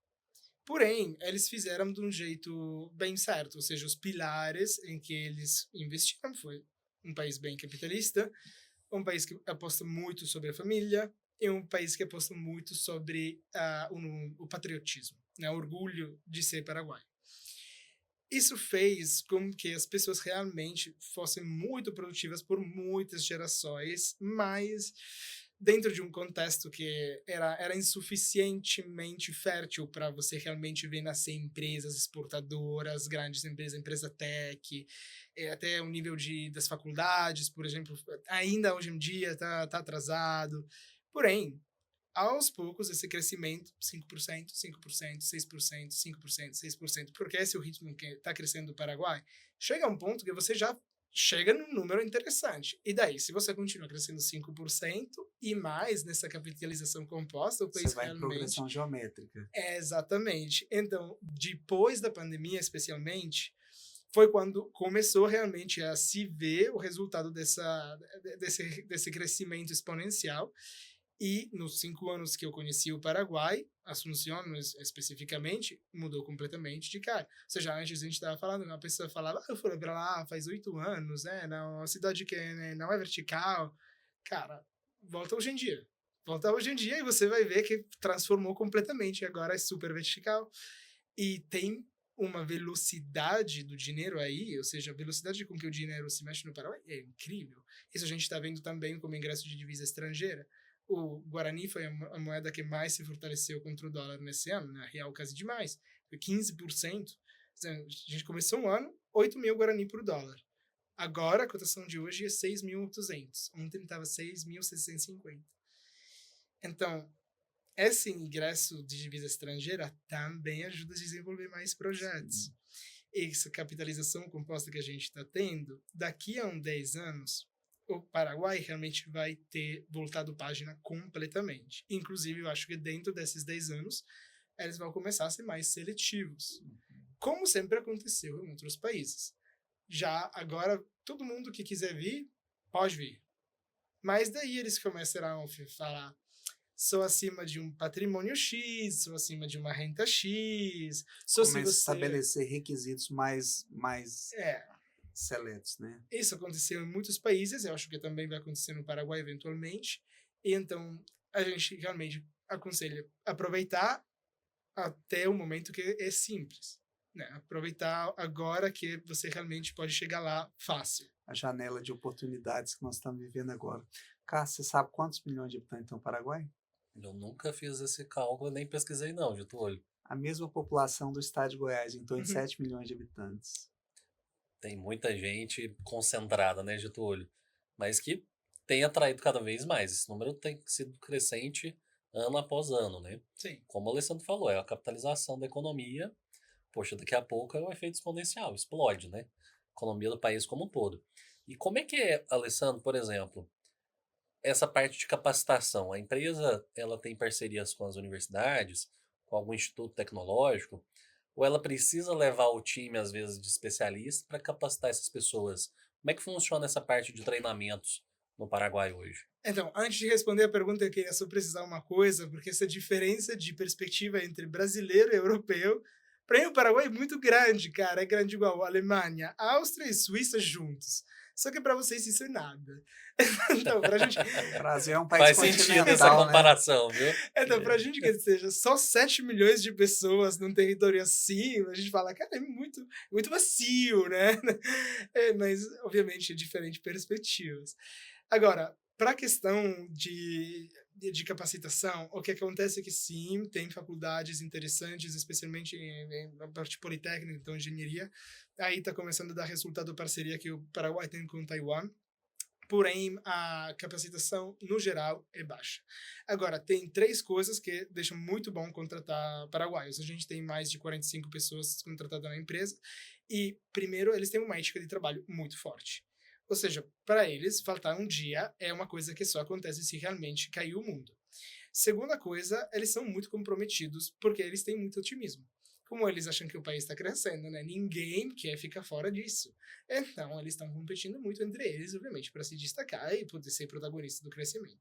Porém, eles fizeram de um jeito bem certo, ou seja, os pilares em que eles investiram foi um país bem capitalista, um país que aposta muito sobre a família e um país que aposta muito sobre o patriotismo, né, o orgulho de ser paraguaio. Isso fez com que as pessoas realmente fossem muito produtivas por muitas gerações, mas dentro de um contexto que era insuficientemente fértil para você realmente ver nascer empresas exportadoras, grandes empresas, empresa tech, até o nível das faculdades, por exemplo, ainda hoje em dia está atrasado. Porém, aos poucos, esse crescimento, 5%, 5%, 6%, 5%, 6%, porque esse é o ritmo que está crescendo o Paraguai, chega a um ponto que você já chega num número interessante. E daí, se você continua crescendo 5% e mais nessa capitalização composta, o país você vai realmente... em progressão geométrica. Exatamente. Então, depois da pandemia, especialmente, foi quando começou realmente a se ver o resultado desse crescimento exponencial. E nos 5 anos que eu conheci o Paraguai, Assunção especificamente, mudou completamente de cara. Ou seja, antes a gente estava falando, uma pessoa falava, eu fui para lá faz 8 anos, né? Uma cidade que não é vertical. Cara, volta hoje em dia. Volta hoje em dia e você vai ver que transformou completamente. Agora é super vertical. E tem uma velocidade do dinheiro aí, ou seja, a velocidade com que o dinheiro se mexe no Paraguai é incrível. Isso a gente está vendo também como ingresso de divisa estrangeira. O Guarani foi a moeda que mais se fortaleceu contra o dólar nesse ano, né? Real quase demais, foi 15%. A gente começou um ano, 8 mil Guarani por dólar. Agora, a cotação de hoje é 6.200. Ontem estava 6.650. Então, esse ingresso de divisa estrangeira também ajuda a desenvolver mais projetos. Sim. Essa capitalização composta que a gente está tendo, daqui a 10 anos, o Paraguai realmente vai ter voltado página completamente. Inclusive, eu acho que dentro desses 10 anos, eles vão começar a ser mais seletivos. Como sempre aconteceu em outros países. Já agora, todo mundo que quiser vir, pode vir. Mas daí eles começarão a falar, sou acima de um patrimônio X, sou acima de uma renta X. Começa a estabelecer requisitos mais seletos, né? Isso aconteceu em muitos países, eu acho que também vai acontecer no Paraguai eventualmente. E então, a gente realmente aconselha aproveitar até o momento que é simples, né? Aproveitar agora que você realmente pode chegar lá fácil. A janela de oportunidades que nós estamos vivendo agora. Cássio, você sabe quantos milhões de habitantes tem o Paraguai? Eu nunca fiz esse cálculo, nem pesquisei não, Getúlio. A mesma população do estado de Goiás, em torno de Uhum. 7 milhões de habitantes. Tem muita gente concentrada, né, Getúlio? Mas que tem atraído cada vez mais. Esse número tem sido crescente ano após ano, né? Sim. Como o Alessandro falou, é a capitalização da economia. Poxa, daqui a pouco é um efeito exponencial, explode, né? Economia do país como um todo. E como é que é, Alessandro, por exemplo, essa parte de capacitação? A empresa, ela tem parcerias com as universidades, com algum instituto tecnológico, ou ela precisa levar o time, às vezes, de especialistas para capacitar essas pessoas? Como é que funciona essa parte de treinamentos no Paraguai hoje? Então, antes de responder a pergunta, eu queria só precisar uma coisa, porque essa diferença de perspectiva entre brasileiro e europeu, para mim o Paraguai é muito grande, cara. É grande igual a Alemanha, Áustria e Suíça juntos. Só que para vocês isso é nada. Então, para a gente, O Brasil é um país Faz sentido essa continental, né? comparação, viu? então, pra gente que seja só 7 milhões de pessoas num território assim, a gente fala, cara, é muito, muito vazio, né? É, mas, obviamente, é diferente perspectivas. Agora, para a questão de capacitação, o que acontece é que sim, tem faculdades interessantes, especialmente na parte politécnica, então engenharia. Aí está começando a dar resultado parceria que o Paraguai tem com Taiwan. Porém, a capacitação, no geral, é baixa. Agora, tem 3 coisas que deixam muito bom contratar paraguaios. A gente tem mais de 45 pessoas contratadas na empresa e, primeiro, eles têm uma ética de trabalho muito forte. Ou seja, para eles, faltar um dia é uma coisa que só acontece se realmente cair o mundo. Segunda coisa, eles são muito comprometidos porque eles têm muito otimismo. Como eles acham que o país está crescendo, né? Ninguém quer ficar fora disso. Então, eles estão competindo muito entre eles, obviamente, para se destacar e poder ser protagonista do crescimento.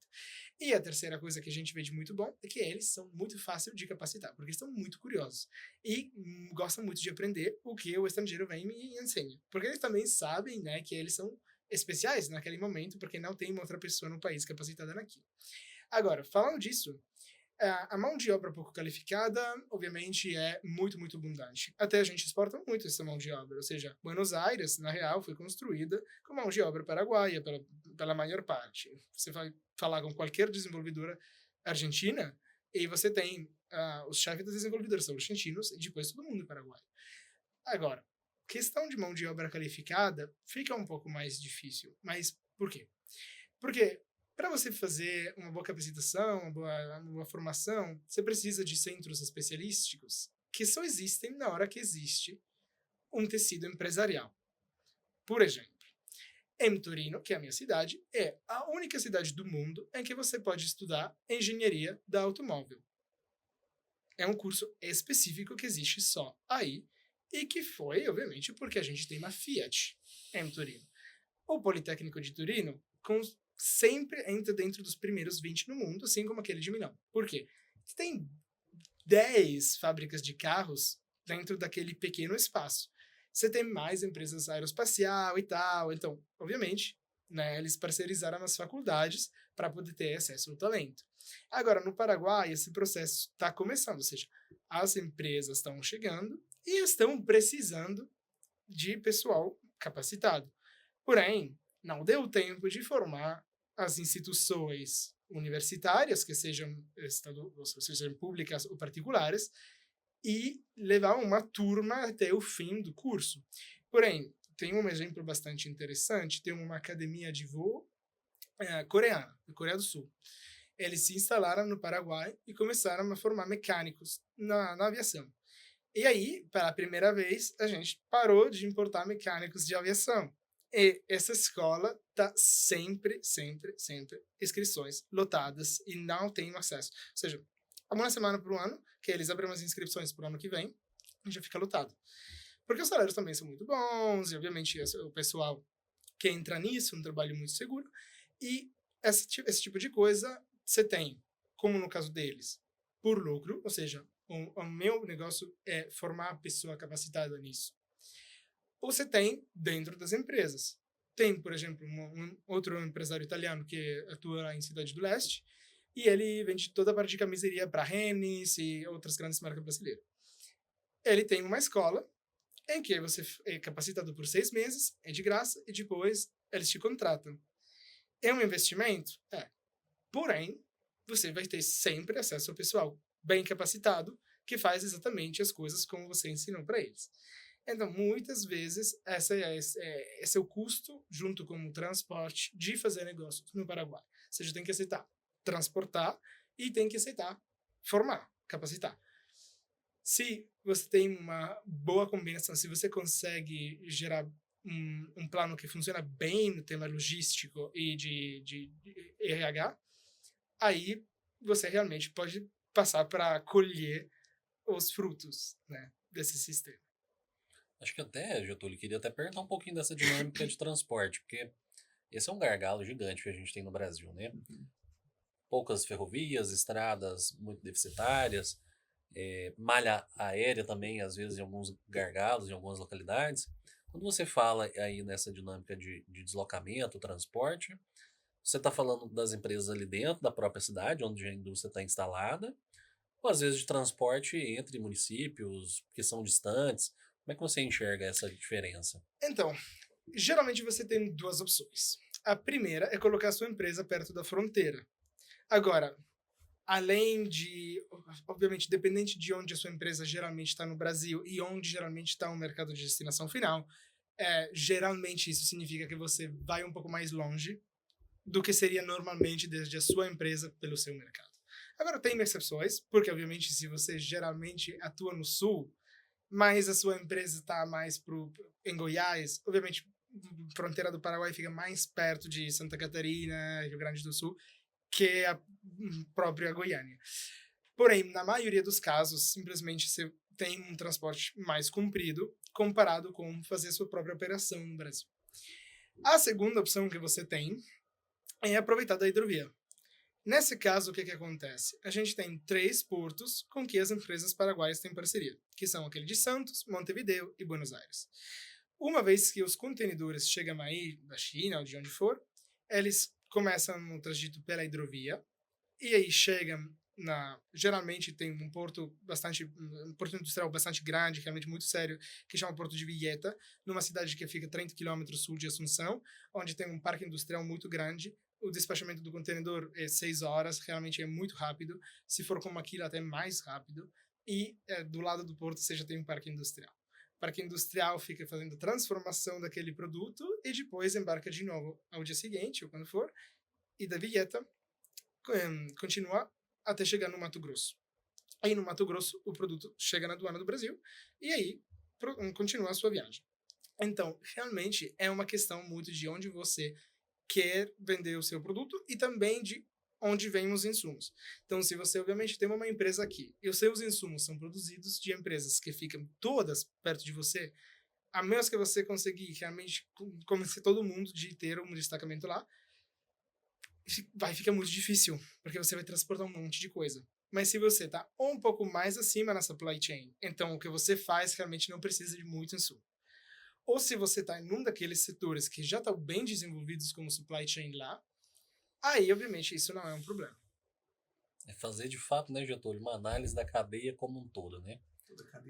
E a terceira coisa que a gente vê de muito bom é que eles são muito fáceis de capacitar, porque eles estão muito curiosos e gostam muito de aprender o que o estrangeiro vem e me ensina. Porque eles também sabem, né, que eles são especiais naquele momento, porque não tem uma outra pessoa no país capacitada naquilo. Agora, falando disso, a mão de obra pouco qualificada, obviamente, é muito, muito abundante. Até a gente exporta muito essa mão de obra. Ou seja, Buenos Aires, na real, foi construída com mão de obra paraguaia, pela maior parte. Você vai falar com qualquer desenvolvedora argentina e você tem os chefes das desenvolvedoras são argentinos e depois todo mundo é paraguaio. Agora, questão de mão de obra qualificada fica um pouco mais difícil. Mas por quê? Porque para você fazer uma boa capacitação, uma boa formação, você precisa de centros especialísticos que só existem na hora que existe um tecido empresarial. Por exemplo, em Torino, que é a minha cidade, é a única cidade do mundo em que você pode estudar engenharia da automóvel. É um curso específico que existe só aí e que foi, obviamente, porque a gente tem uma Fiat em Torino. O Politécnico de Torino sempre entra dentro dos primeiros 20 no mundo, assim como aquele de Milão. Por quê? Você tem 10 fábricas de carros dentro daquele pequeno espaço. Você tem mais empresas aeroespacial e tal. Então, obviamente, né, eles parcerizaram as faculdades para poder ter acesso ao talento. Agora, no Paraguai, esse processo está começando, ou seja, as empresas estão chegando e estão precisando de pessoal capacitado. Porém, não deu tempo de formar as instituições universitárias, que sejam públicas ou particulares, e levar uma turma até o fim do curso. Porém, tem um exemplo bastante interessante, tem uma academia de voo coreana, da Coreia do Sul. Eles se instalaram no Paraguai e começaram a formar mecânicos na aviação. E aí, pela primeira vez, a gente parou de importar mecânicos de aviação. E essa escola está sempre inscrições lotadas e não tem acesso. Ou seja, uma semana por ano, que eles abrem as inscrições para o ano que vem, já fica lotado. Porque os salários também são muito bons, e obviamente o pessoal quer entrar nisso, um trabalho muito seguro. E esse tipo de coisa você tem, como no caso deles, por lucro, ou seja, o meu negócio é formar a pessoa capacitada nisso. Ou você tem dentro das empresas. Tem, por exemplo, outro empresário italiano que atua lá em Cidade do Leste e ele vende toda a parte de camiseria para Hennes e outras grandes marcas brasileiras. Ele tem uma escola em que você é capacitado por 6 meses, é de graça, e depois eles te contratam. É um investimento? É. Porém, você vai ter sempre acesso ao pessoal bem capacitado que faz exatamente as coisas como você ensinou para eles. Então, muitas vezes, esse é o custo, junto com o transporte, de fazer negócios no Paraguai. Ou seja, tem que aceitar transportar e tem que aceitar formar, capacitar. Se você tem uma boa combinação, se você consegue gerar um plano que funciona bem no tema logístico e de RH, aí você realmente pode passar para colher os frutos, né, desse sistema. Acho que até, Getúlio, queria até perguntar um pouquinho dessa dinâmica de transporte, porque esse é um gargalo gigante que a gente tem no Brasil, né? Poucas ferrovias, estradas muito deficitárias, malha aérea também, às vezes, em alguns gargalos, em algumas localidades. Quando você fala aí nessa dinâmica de deslocamento, transporte, você está falando das empresas ali dentro da própria cidade, onde a indústria está instalada, ou às vezes de transporte entre municípios que são distantes. Como é que você enxerga essa diferença? Então, geralmente você tem duas opções. A primeira é colocar a sua empresa perto da fronteira. Agora, além de, obviamente, dependente de onde a sua empresa geralmente está no Brasil e onde geralmente está o mercado de destinação final, geralmente isso significa que você vai um pouco mais longe do que seria normalmente desde a sua empresa pelo seu mercado. Agora, tem exceções, porque, obviamente, se você geralmente atua no sul, mas a sua empresa está mais em Goiás, obviamente, a fronteira do Paraguai fica mais perto de Santa Catarina, Rio Grande do Sul, que a própria Goiânia. Porém, na maioria dos casos, simplesmente você tem um transporte mais comprido comparado com fazer sua própria operação no Brasil. A segunda opção que você tem é aproveitar da hidrovia. Nesse caso, o que acontece? A gente tem 3 portos com que as empresas paraguaias têm parceria, que são aquele de Santos, Montevideo e Buenos Aires. Uma vez que os contenedores chegam aí da China ou de onde for, eles começam no trajeto pela hidrovia e aí chegam geralmente tem um porto industrial bastante grande, realmente muito sério, que chama Porto de Villeta, numa cidade que fica 30 quilômetros sul de Assunção, onde tem um parque industrial muito grande. O despachamento do contenedor é 6 horas, realmente é muito rápido. Se for como aquilo, até mais rápido. E do lado do porto você já tem um parque industrial. O parque industrial fica fazendo transformação daquele produto e depois embarca de novo ao dia seguinte, ou quando for, e da Villeta continua até chegar no Mato Grosso. Aí no Mato Grosso o produto chega na aduana do Brasil e aí continua a sua viagem. Então, realmente é uma questão muito de onde você quer vender o seu produto e também de onde vêm os insumos. Então, se você obviamente tem uma empresa aqui e os seus insumos são produzidos de empresas que ficam todas perto de você, a menos que você conseguir realmente convencer todo mundo de ter um destacamento lá, vai ficar muito difícil, porque você vai transportar um monte de coisa. Mas se você está um pouco mais acima na supply chain, então o que você faz realmente não precisa de muito insumo. Ou se você está em um daqueles setores que já estão bem desenvolvidos como supply chain lá, aí, obviamente, isso não é um problema. É fazer de fato, né, Getúlio, uma análise da cadeia como um todo, né?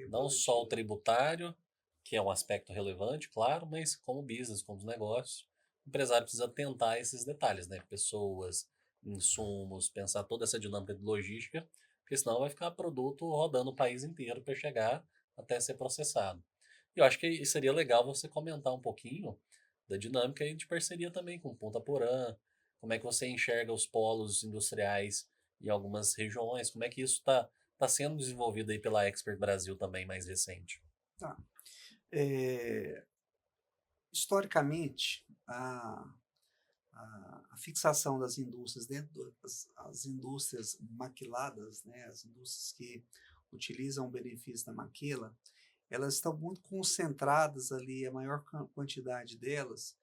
Não Não só o tributário, que é um aspecto relevante, claro, mas como business, como os negócios, o empresário precisa atentar a esses detalhes, né? Pessoas, insumos, pensar toda essa dinâmica de logística, porque senão vai ficar produto rodando o país inteiro para chegar até ser processado. E eu acho que seria legal você comentar um pouquinho da dinâmica aí de parceria também com Ponta Porã, como é que você enxerga os polos industriais em algumas regiões, como é que isso está sendo desenvolvido aí pela Expert Brasil também mais recente. Tá. Historicamente, a fixação das indústrias dentro das indústrias maquiladas, né, as indústrias que utilizam o benefício da maquila, elas estão muito concentradas ali, a maior quantidade delas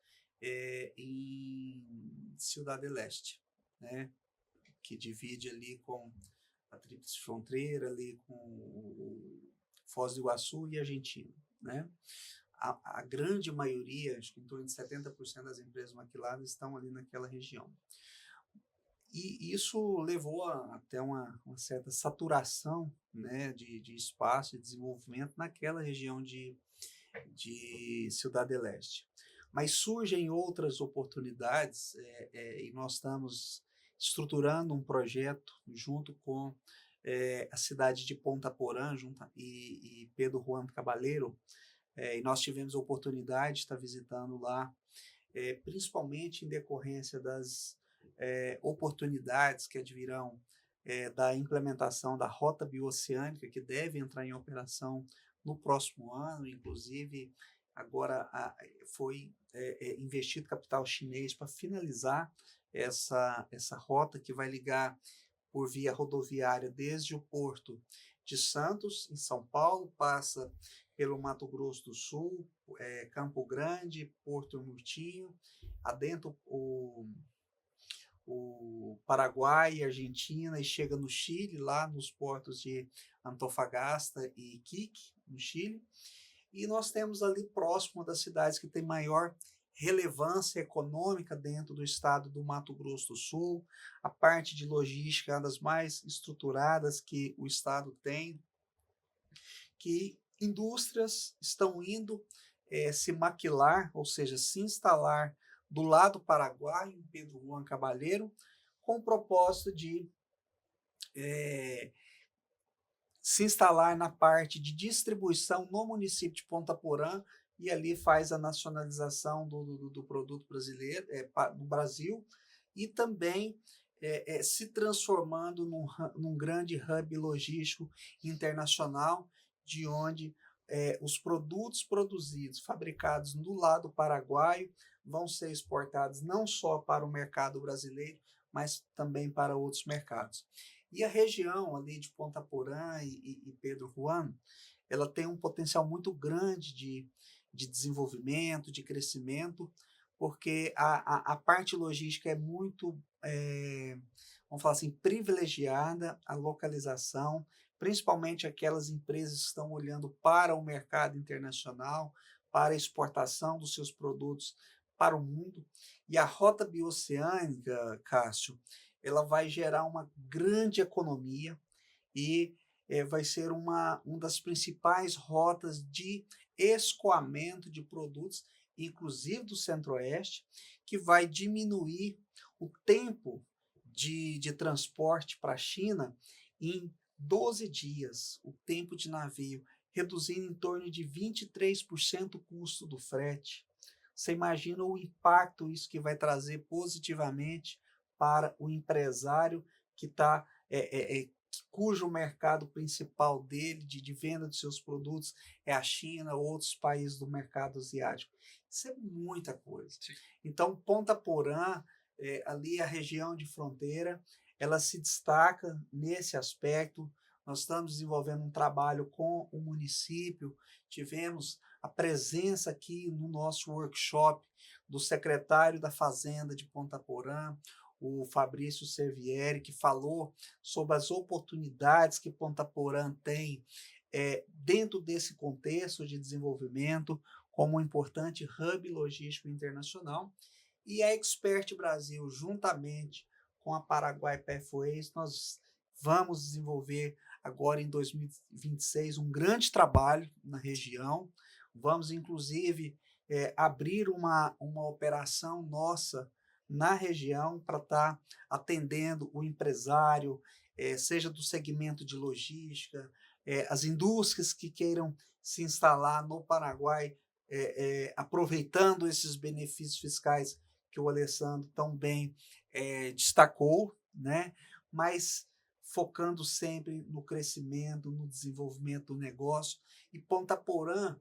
em Ciudad del Este, né, que divide ali com a Tríplice Fronteira, ali com o Foz do Iguaçu e Argentina, né? A grande maioria, acho que em torno de 70% das empresas maquiladas estão ali naquela região. E isso levou até uma certa saturação, né, de espaço e desenvolvimento naquela região de Ciudad del Este. mas surgem outras oportunidades e nós estamos estruturando um projeto junto com a cidade de Ponta Porã e Pedro Juan Cabaleiro, e nós tivemos a oportunidade de estar visitando lá, principalmente em decorrência das oportunidades que advirão da implementação da Rota Bioceânica, que deve entrar em operação no próximo ano. Inclusive, agora foi investido capital chinês para finalizar essa rota, que vai ligar por via rodoviária desde o Porto de Santos, em São Paulo, passa pelo Mato Grosso do Sul, Campo Grande, Porto Murtinho, adentro o Paraguai e Argentina, e chega no Chile, lá nos portos de Antofagasta e Iquique, no Chile. E nós temos ali próximo das cidades que tem maior relevância econômica dentro do estado do Mato Grosso do Sul. A parte de logística é uma das mais estruturadas que o estado tem, que indústrias estão indo se maquilar, ou seja, se instalar do lado paraguaio, em Pedro Juan Cabaleiro, com o propósito de se instalar na parte de distribuição no município de Ponta Porã, e ali faz a nacionalização do produto brasileiro no Brasil, e também se transformando num grande hub logístico internacional, de onde os produtos produzidos, fabricados no lado paraguaio, vão ser exportados não só para o mercado brasileiro, mas também para outros mercados. E a região ali de Ponta Porã e Pedro Juan, ela tem um potencial muito grande de desenvolvimento, de crescimento, porque a parte logística é muito, vamos falar assim, privilegiada, a localização, principalmente aquelas empresas que estão olhando para o mercado internacional, para a exportação dos seus produtos para o mundo. E a Rota Bioceânica, Cássio, ela vai gerar uma grande economia e vai ser uma das principais rotas de escoamento de produtos, inclusive do Centro-Oeste, que vai diminuir o tempo de transporte para a China em 12 dias, o tempo de navio, reduzindo em torno de 23% o custo do frete. Você imagina o impacto isso que vai trazer positivamente para o empresário que está cujo mercado principal dele de venda de seus produtos é a China ou outros países do mercado asiático. Isso é muita coisa. Sim. Então, Ponta Porã, ali a região de fronteira, ela se destaca nesse aspecto. Nós estamos desenvolvendo um trabalho com o município, tivemos a presença aqui no nosso workshop do secretário da Fazenda de Ponta Porã, o Fabrício Servieri, que falou sobre as oportunidades que Ponta Porã tem dentro desse contexto de desenvolvimento, como um importante hub logístico internacional. E a Expert Brasil, juntamente com a Paraguai Pathways, nós vamos desenvolver agora em 2026 um grande trabalho na região. Vamos, inclusive, abrir uma operação nossa na região para estar atendendo o empresário, seja do segmento de logística, as indústrias que queiram se instalar no Paraguai, aproveitando esses benefícios fiscais que o Alessandro tão bem destacou, né? Mas focando sempre no crescimento, no desenvolvimento do negócio. E Ponta Porã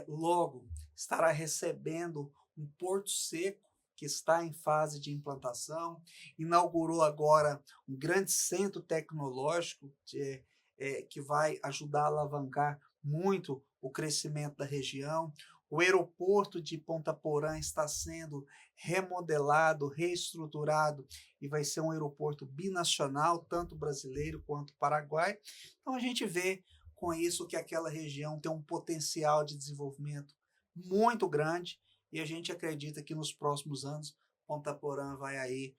logo estará recebendo um porto seco que está em fase de implantação, inaugurou agora um grande centro tecnológico que vai ajudar a alavancar muito o crescimento da região. O aeroporto de Ponta Porã está sendo remodelado, reestruturado, e vai ser um aeroporto binacional, tanto brasileiro quanto paraguai. Então a gente vê com isso que aquela região tem um potencial de desenvolvimento muito grande, e a gente acredita que nos próximos anos Ponta Porã vai aí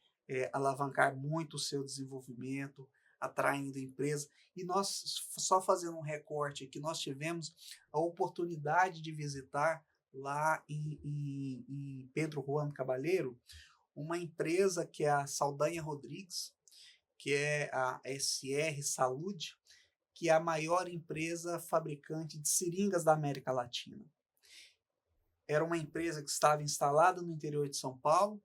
alavancar muito o seu desenvolvimento, atraindo empresas. E nós, só fazendo um recorte aqui, nós tivemos a oportunidade de visitar lá em Pedro Juan Cabaleiro, uma empresa que é a Saldanha Rodrigues, que é a SR Saúde, que é a maior empresa fabricante de seringas da América Latina. Era uma empresa que estava instalada no interior de São Paulo,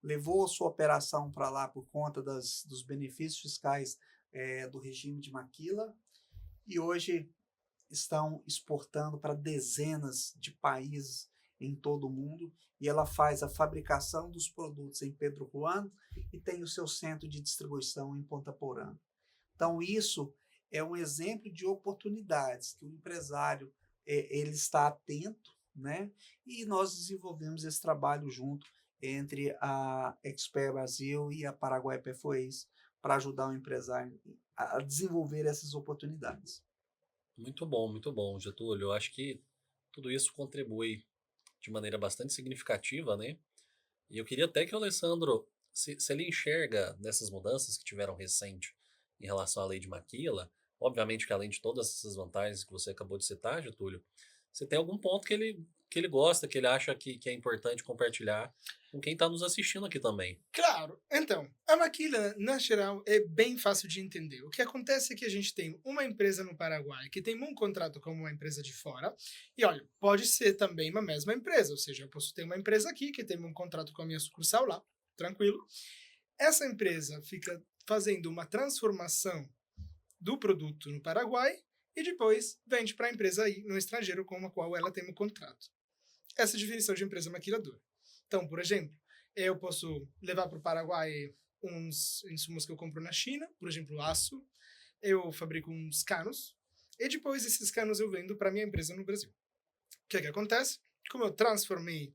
levou a sua operação para lá por conta dos benefícios fiscais do regime de maquila, e hoje estão exportando para dezenas de países em todo o mundo, e ela faz a fabricação dos produtos em Pedro Juan e tem o seu centro de distribuição em Ponta Porã. Então, isso é um exemplo de oportunidades que o empresário ele está atento, né? E nós desenvolvemos esse trabalho junto entre a Expert Brasil e a Paraguai Perfoeis para ajudar o empresário a desenvolver essas oportunidades. Muito bom, Getúlio. Eu acho que tudo isso contribui de maneira bastante significativa, né? E eu queria até que o Alessandro, se ele enxerga nessas mudanças que tiveram recente em relação à lei de Maquila, obviamente que além de todas essas vantagens que você acabou de citar, Getúlio, você tem algum ponto que ele gosta, que ele acha que é importante compartilhar com quem está nos assistindo aqui também? Claro. Então, a maquila, na geral, é bem fácil de entender. O que acontece é que a gente tem uma empresa no Paraguai que tem um contrato com uma empresa de fora, e olha, pode ser também uma mesma empresa, ou seja, eu posso ter uma empresa aqui que tem um contrato com a minha sucursal lá, tranquilo. Essa empresa fica fazendo uma transformação do produto no Paraguai e depois vende para a empresa aí no estrangeiro com a qual ela tem um contrato. Essa é a definição de empresa maquiladora. Então, por exemplo, eu posso levar para o Paraguai uns insumos que eu compro na China, por exemplo, aço. Eu fabrico uns canos e depois esses canos eu vendo para minha empresa no Brasil. O que acontece? Como eu transformei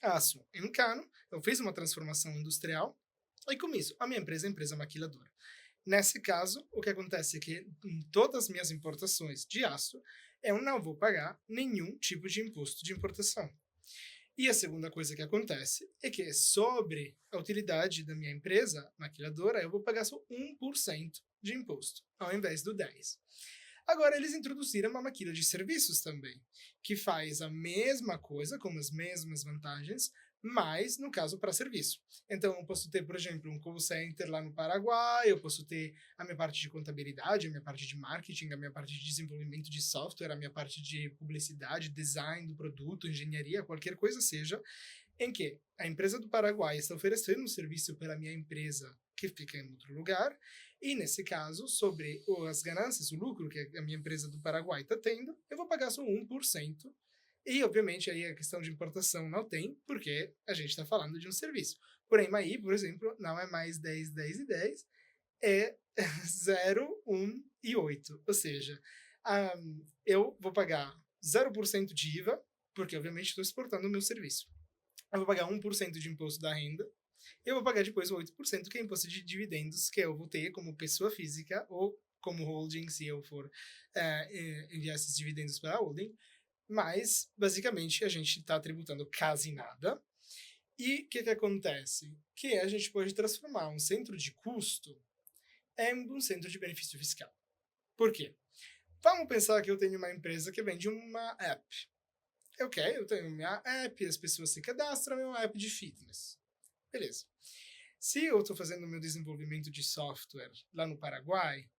aço em um cano, eu fiz uma transformação industrial e com isso a minha empresa é a empresa maquiladora. Nesse caso, o que acontece é que em todas as minhas importações de aço, eu não vou pagar nenhum tipo de imposto de importação. E a segunda coisa que acontece é que sobre a utilidade da minha empresa maquiladora, eu vou pagar só 1% de imposto, ao invés do 10%. Agora, eles introduziram uma maquila de serviços também, que faz a mesma coisa, com as mesmas vantagens, mas, no caso, para serviço. Então, eu posso ter, por exemplo, um call center lá no Paraguai, eu posso ter a minha parte de contabilidade, a minha parte de marketing, a minha parte de desenvolvimento de software, a minha parte de publicidade, design do produto, engenharia, qualquer coisa seja, em que a empresa do Paraguai está oferecendo um serviço pela minha empresa que fica em outro lugar, e nesse caso, sobre as ganâncias, o lucro que a minha empresa do Paraguai está tendo, eu vou pagar só 1%. E, obviamente, aí a questão de importação não tem, porque a gente está falando de um serviço. Porém, aí, por exemplo, não é mais 10, 10 e 10, é 0, 1 e 8. Ou seja, eu vou pagar 0% de IVA, porque, obviamente, estou exportando o meu serviço. Eu vou pagar 1% de imposto da renda, eu vou pagar depois o 8%, que é imposto de dividendos, que eu vou ter como pessoa física ou como holding, se eu for enviar esses dividendos para a holding. Mas, basicamente, a gente está tributando quase nada. E o que acontece? Que a gente pode transformar um centro de custo em um centro de benefício fiscal. Por quê? Vamos pensar que eu tenho uma empresa que vende uma app. Ok, eu tenho minha app, as pessoas se cadastram, é uma app de fitness. Beleza. Se eu estou fazendo o meu desenvolvimento de software lá no Paraguai,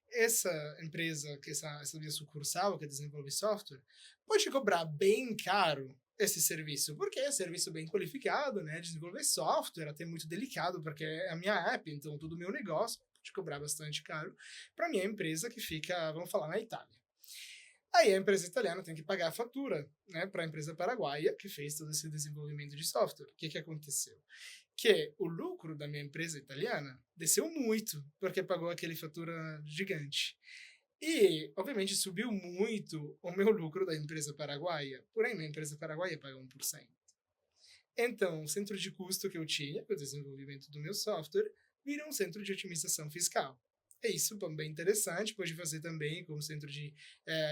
essa empresa, essa minha sucursal que desenvolve software, pode cobrar bem caro esse serviço, porque é serviço bem qualificado, né? Desenvolver software é até muito delicado, porque é a minha app, então todo o meu negócio pode cobrar bastante caro para minha empresa que fica, vamos falar, na Itália. Aí a empresa italiana tem que pagar a fatura, né, para a empresa paraguaia que fez todo esse desenvolvimento de software. O que aconteceu? Que o lucro da minha empresa italiana desceu muito, porque pagou aquele fatura gigante. E, obviamente, subiu muito o meu lucro da empresa paraguaia, porém, a empresa paraguaia paga 1%. Então, o centro de custo que eu tinha para o desenvolvimento do meu software vira um centro de otimização fiscal. É isso bem interessante, pode fazer também como centro de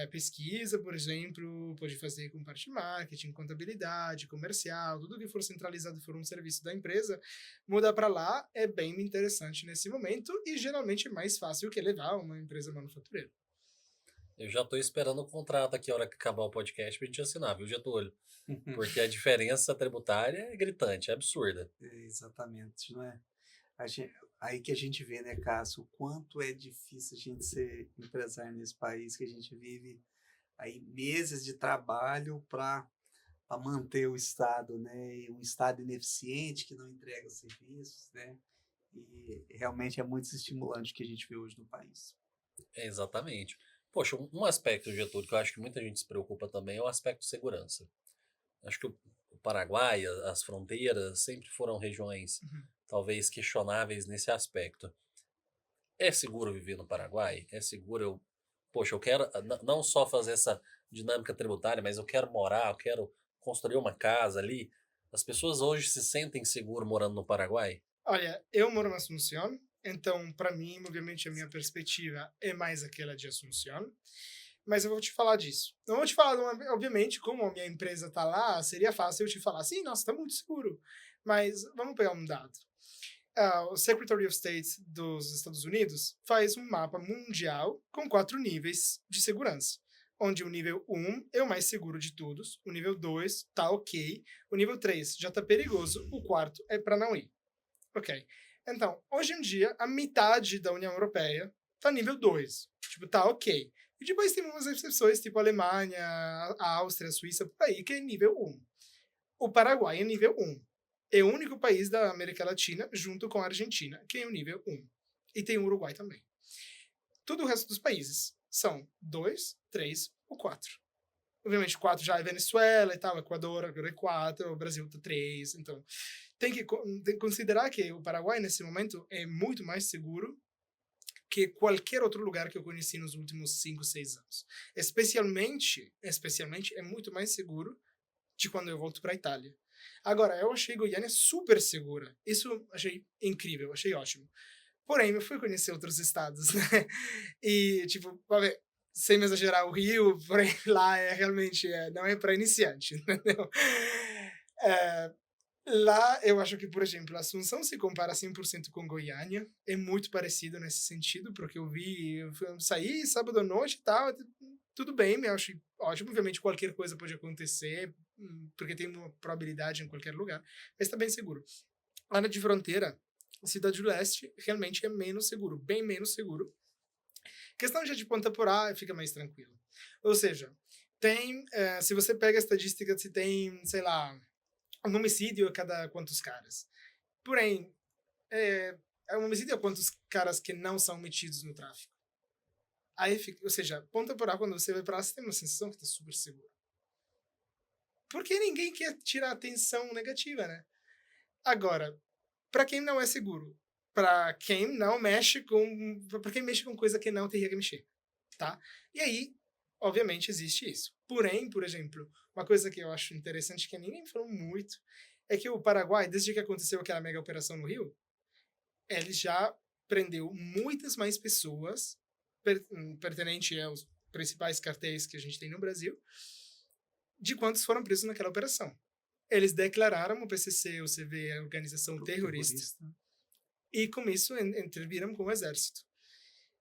pesquisa, por exemplo, pode fazer com parte de marketing, contabilidade, comercial, tudo que for centralizado for um serviço da empresa, mudar para lá é bem interessante nesse momento e geralmente é mais fácil que levar uma empresa manufatureira. Eu já tô esperando o contrato aqui, a hora que acabar o podcast, pra gente assinar, viu, Getúlio? Porque a diferença tributária é gritante, é absurda. Exatamente, não é? Aí que a gente vê, né, Cássio, o quanto é difícil a gente ser empresário nesse país, que a gente vive aí meses de trabalho para manter o Estado, né? E um Estado ineficiente que não entrega serviços, né? E realmente é muito estimulante o que a gente vê hoje no país. É, exatamente. Poxa, um aspecto, Getúlio, que eu acho que muita gente se preocupa também é o aspecto de segurança. Acho que o Paraguai, as fronteiras, sempre foram regiões Uhum. talvez questionáveis nesse aspecto. É seguro viver no Paraguai? É seguro poxa, eu quero não só fazer essa dinâmica tributária, mas eu quero morar, eu quero construir uma casa ali. As pessoas hoje se sentem seguras morando no Paraguai? Olha, eu moro em Assunção, então, para mim, obviamente, a minha perspectiva é mais aquela de Assunção, mas eu vou te falar disso. Não vou te falar, obviamente, como a minha empresa está lá, seria fácil eu te falar, sim, nossa, está muito seguro, mas vamos pegar um dado. O Secretary of State dos Estados Unidos faz um mapa mundial com 4 níveis de segurança, onde o nível 1 é o mais seguro de todos, o nível 2 tá ok, o nível 3 já tá perigoso, o quarto é para não ir. Ok. Então, hoje em dia, a metade da União Europeia tá nível 2. Tipo, tá ok. E depois tem umas exceções, tipo a Alemanha, a Áustria, a Suíça, por aí, que é nível 1. O Paraguai é nível 1. É o único país da América Latina, junto com a Argentina, que é o nível 1. E tem o Uruguai também. Todo o resto dos países são 2, 3 ou 4. Obviamente, 4 já é Venezuela e tal, Equador agora é 4, o Brasil tá 3. Então, tem que considerar que o Paraguai, nesse momento, é muito mais seguro que qualquer outro lugar que eu conheci nos últimos 5, 6 anos. Especialmente, é muito mais seguro de quando eu volto para a Itália. Agora, eu achei Goiânia super segura. Isso achei incrível, achei ótimo. Porém, eu fui conhecer outros estados, né? E, tipo, sem me exagerar, o Rio, porém, lá realmente não é para iniciante, entendeu? É, lá, eu acho que, por exemplo, Assunção se compara 100% com Goiânia. É muito parecido nesse sentido, porque eu saí sábado à noite e tal, tudo bem, me acho ótimo. Obviamente, qualquer coisa pode acontecer, porque tem uma probabilidade em qualquer lugar, mas está bem seguro. Lá na de fronteira, Cidade do Leste realmente é menos seguro, bem menos seguro. Questão já de Ponta Porá, fica mais tranquilo. Ou seja, se você pega a estatística, se tem, sei lá, um homicídio a cada quantos caras. Porém, é um homicídio a quantos caras que não são metidos no tráfico. Aí fica, ou seja, Ponta Porá, quando você vai pra lá, você tem uma sensação que tá super seguro. Porque ninguém quer tirar atenção negativa, né? Agora, para quem não é seguro, para quem não mexe com, para quem mexe com coisa que não teria que mexer, tá? E aí, obviamente, existe isso. Porém, por exemplo, uma coisa que eu acho interessante que ninguém falou muito é que o Paraguai, desde que aconteceu aquela mega operação no Rio, ele já prendeu muitas mais pessoas pertenente aos principais cartéis que a gente tem no Brasil, de quantos foram presos naquela operação. Eles declararam o PCC, o CV, a organização terrorista, e com isso interviram com o exército.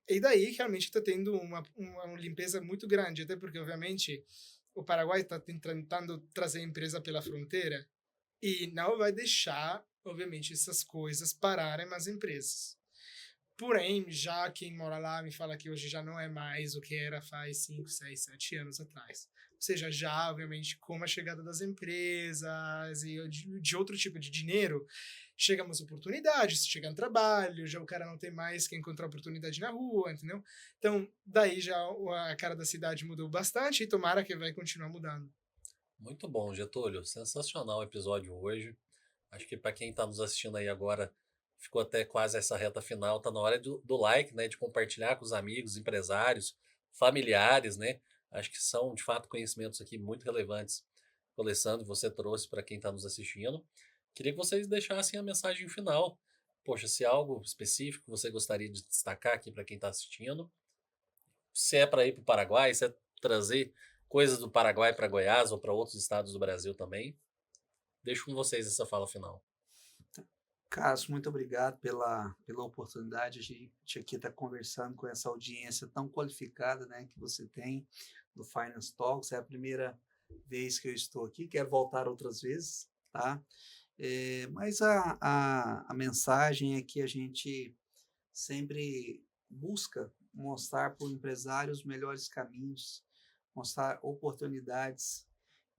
E daí realmente está tendo uma limpeza muito grande, até porque, obviamente, o Paraguai está tentando trazer a empresa pela fronteira e não vai deixar, obviamente, essas coisas pararem nas empresas. Porém, já quem mora lá me fala que hoje já não é mais o que era faz 5, 6, 7 anos atrás. Ou seja, já, obviamente, com a chegada das empresas e de outro tipo de dinheiro, chegam umas oportunidades, chega um trabalho, já o cara não tem mais que encontrar oportunidade na rua, entendeu? Então, daí já a cara da cidade mudou bastante e tomara que vai continuar mudando. Muito bom, Getúlio. Sensacional o episódio hoje. Acho que para quem está nos assistindo aí agora, ficou até quase essa reta final, tá na hora do like, né, de compartilhar com os amigos, empresários, familiares, né? Acho que são, de fato, conhecimentos aqui muito relevantes que o Alessandro, você trouxe para quem está nos assistindo. Queria que vocês deixassem a mensagem final. Poxa, se há algo específico que você gostaria de destacar aqui para quem está assistindo, se é para ir para o Paraguai, se é trazer coisas do Paraguai para Goiás ou para outros estados do Brasil também, deixo com vocês essa fala final. Cássio, muito obrigado pela oportunidade. A gente aqui está conversando com essa audiência tão qualificada, né, que você tem do Finance Talks. É a primeira vez que eu estou aqui, quero voltar outras vezes, tá? Mas a mensagem é que a gente sempre busca mostrar para o empresário os melhores caminhos, mostrar oportunidades,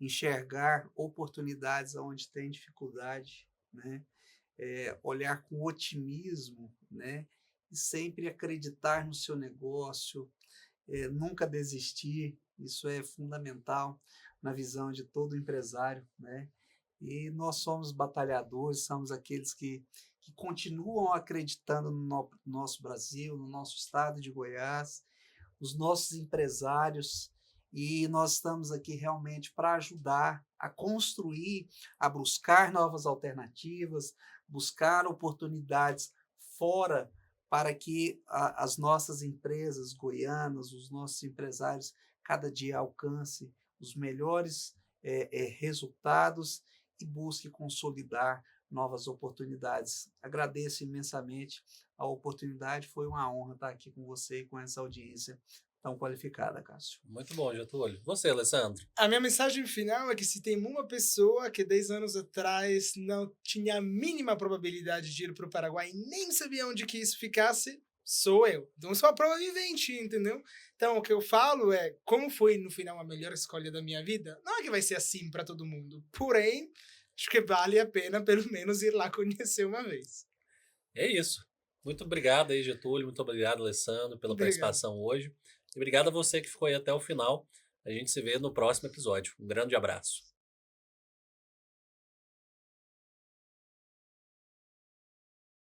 enxergar oportunidades onde tem dificuldade, né? Olhar com otimismo, né? E sempre acreditar no seu negócio, nunca desistir, isso é fundamental na visão de todo empresário, né? E nós somos batalhadores, somos aqueles que continuam acreditando no nosso Brasil, no nosso estado de Goiás, os nossos empresários, e nós estamos aqui realmente para ajudar a construir, a buscar novas alternativas, buscar oportunidades fora para que as nossas empresas goianas, os nossos empresários, cada dia alcance os melhores resultados e busque consolidar novas oportunidades. Agradeço imensamente a oportunidade, foi uma honra estar aqui com você e com essa audiência tão qualificada, Cássio. Muito bom, Getúlio. Você, Alessandro? A minha mensagem final é que se tem uma pessoa que 10 anos atrás não tinha a mínima probabilidade de ir para o Paraguai e nem sabia onde que isso ficasse, sou eu. Então, sou a prova vivente, entendeu? Então, o que eu falo é, como foi no final a melhor escolha da minha vida, não é que vai ser assim para todo mundo. Porém, acho que vale a pena pelo menos ir lá conhecer uma vez. É isso. Muito obrigado aí, Getúlio. Muito obrigado, Alessandro, pela Obrigado. participação hoje. E obrigado a você que ficou aí até o final. A gente se vê no próximo episódio. Um grande abraço.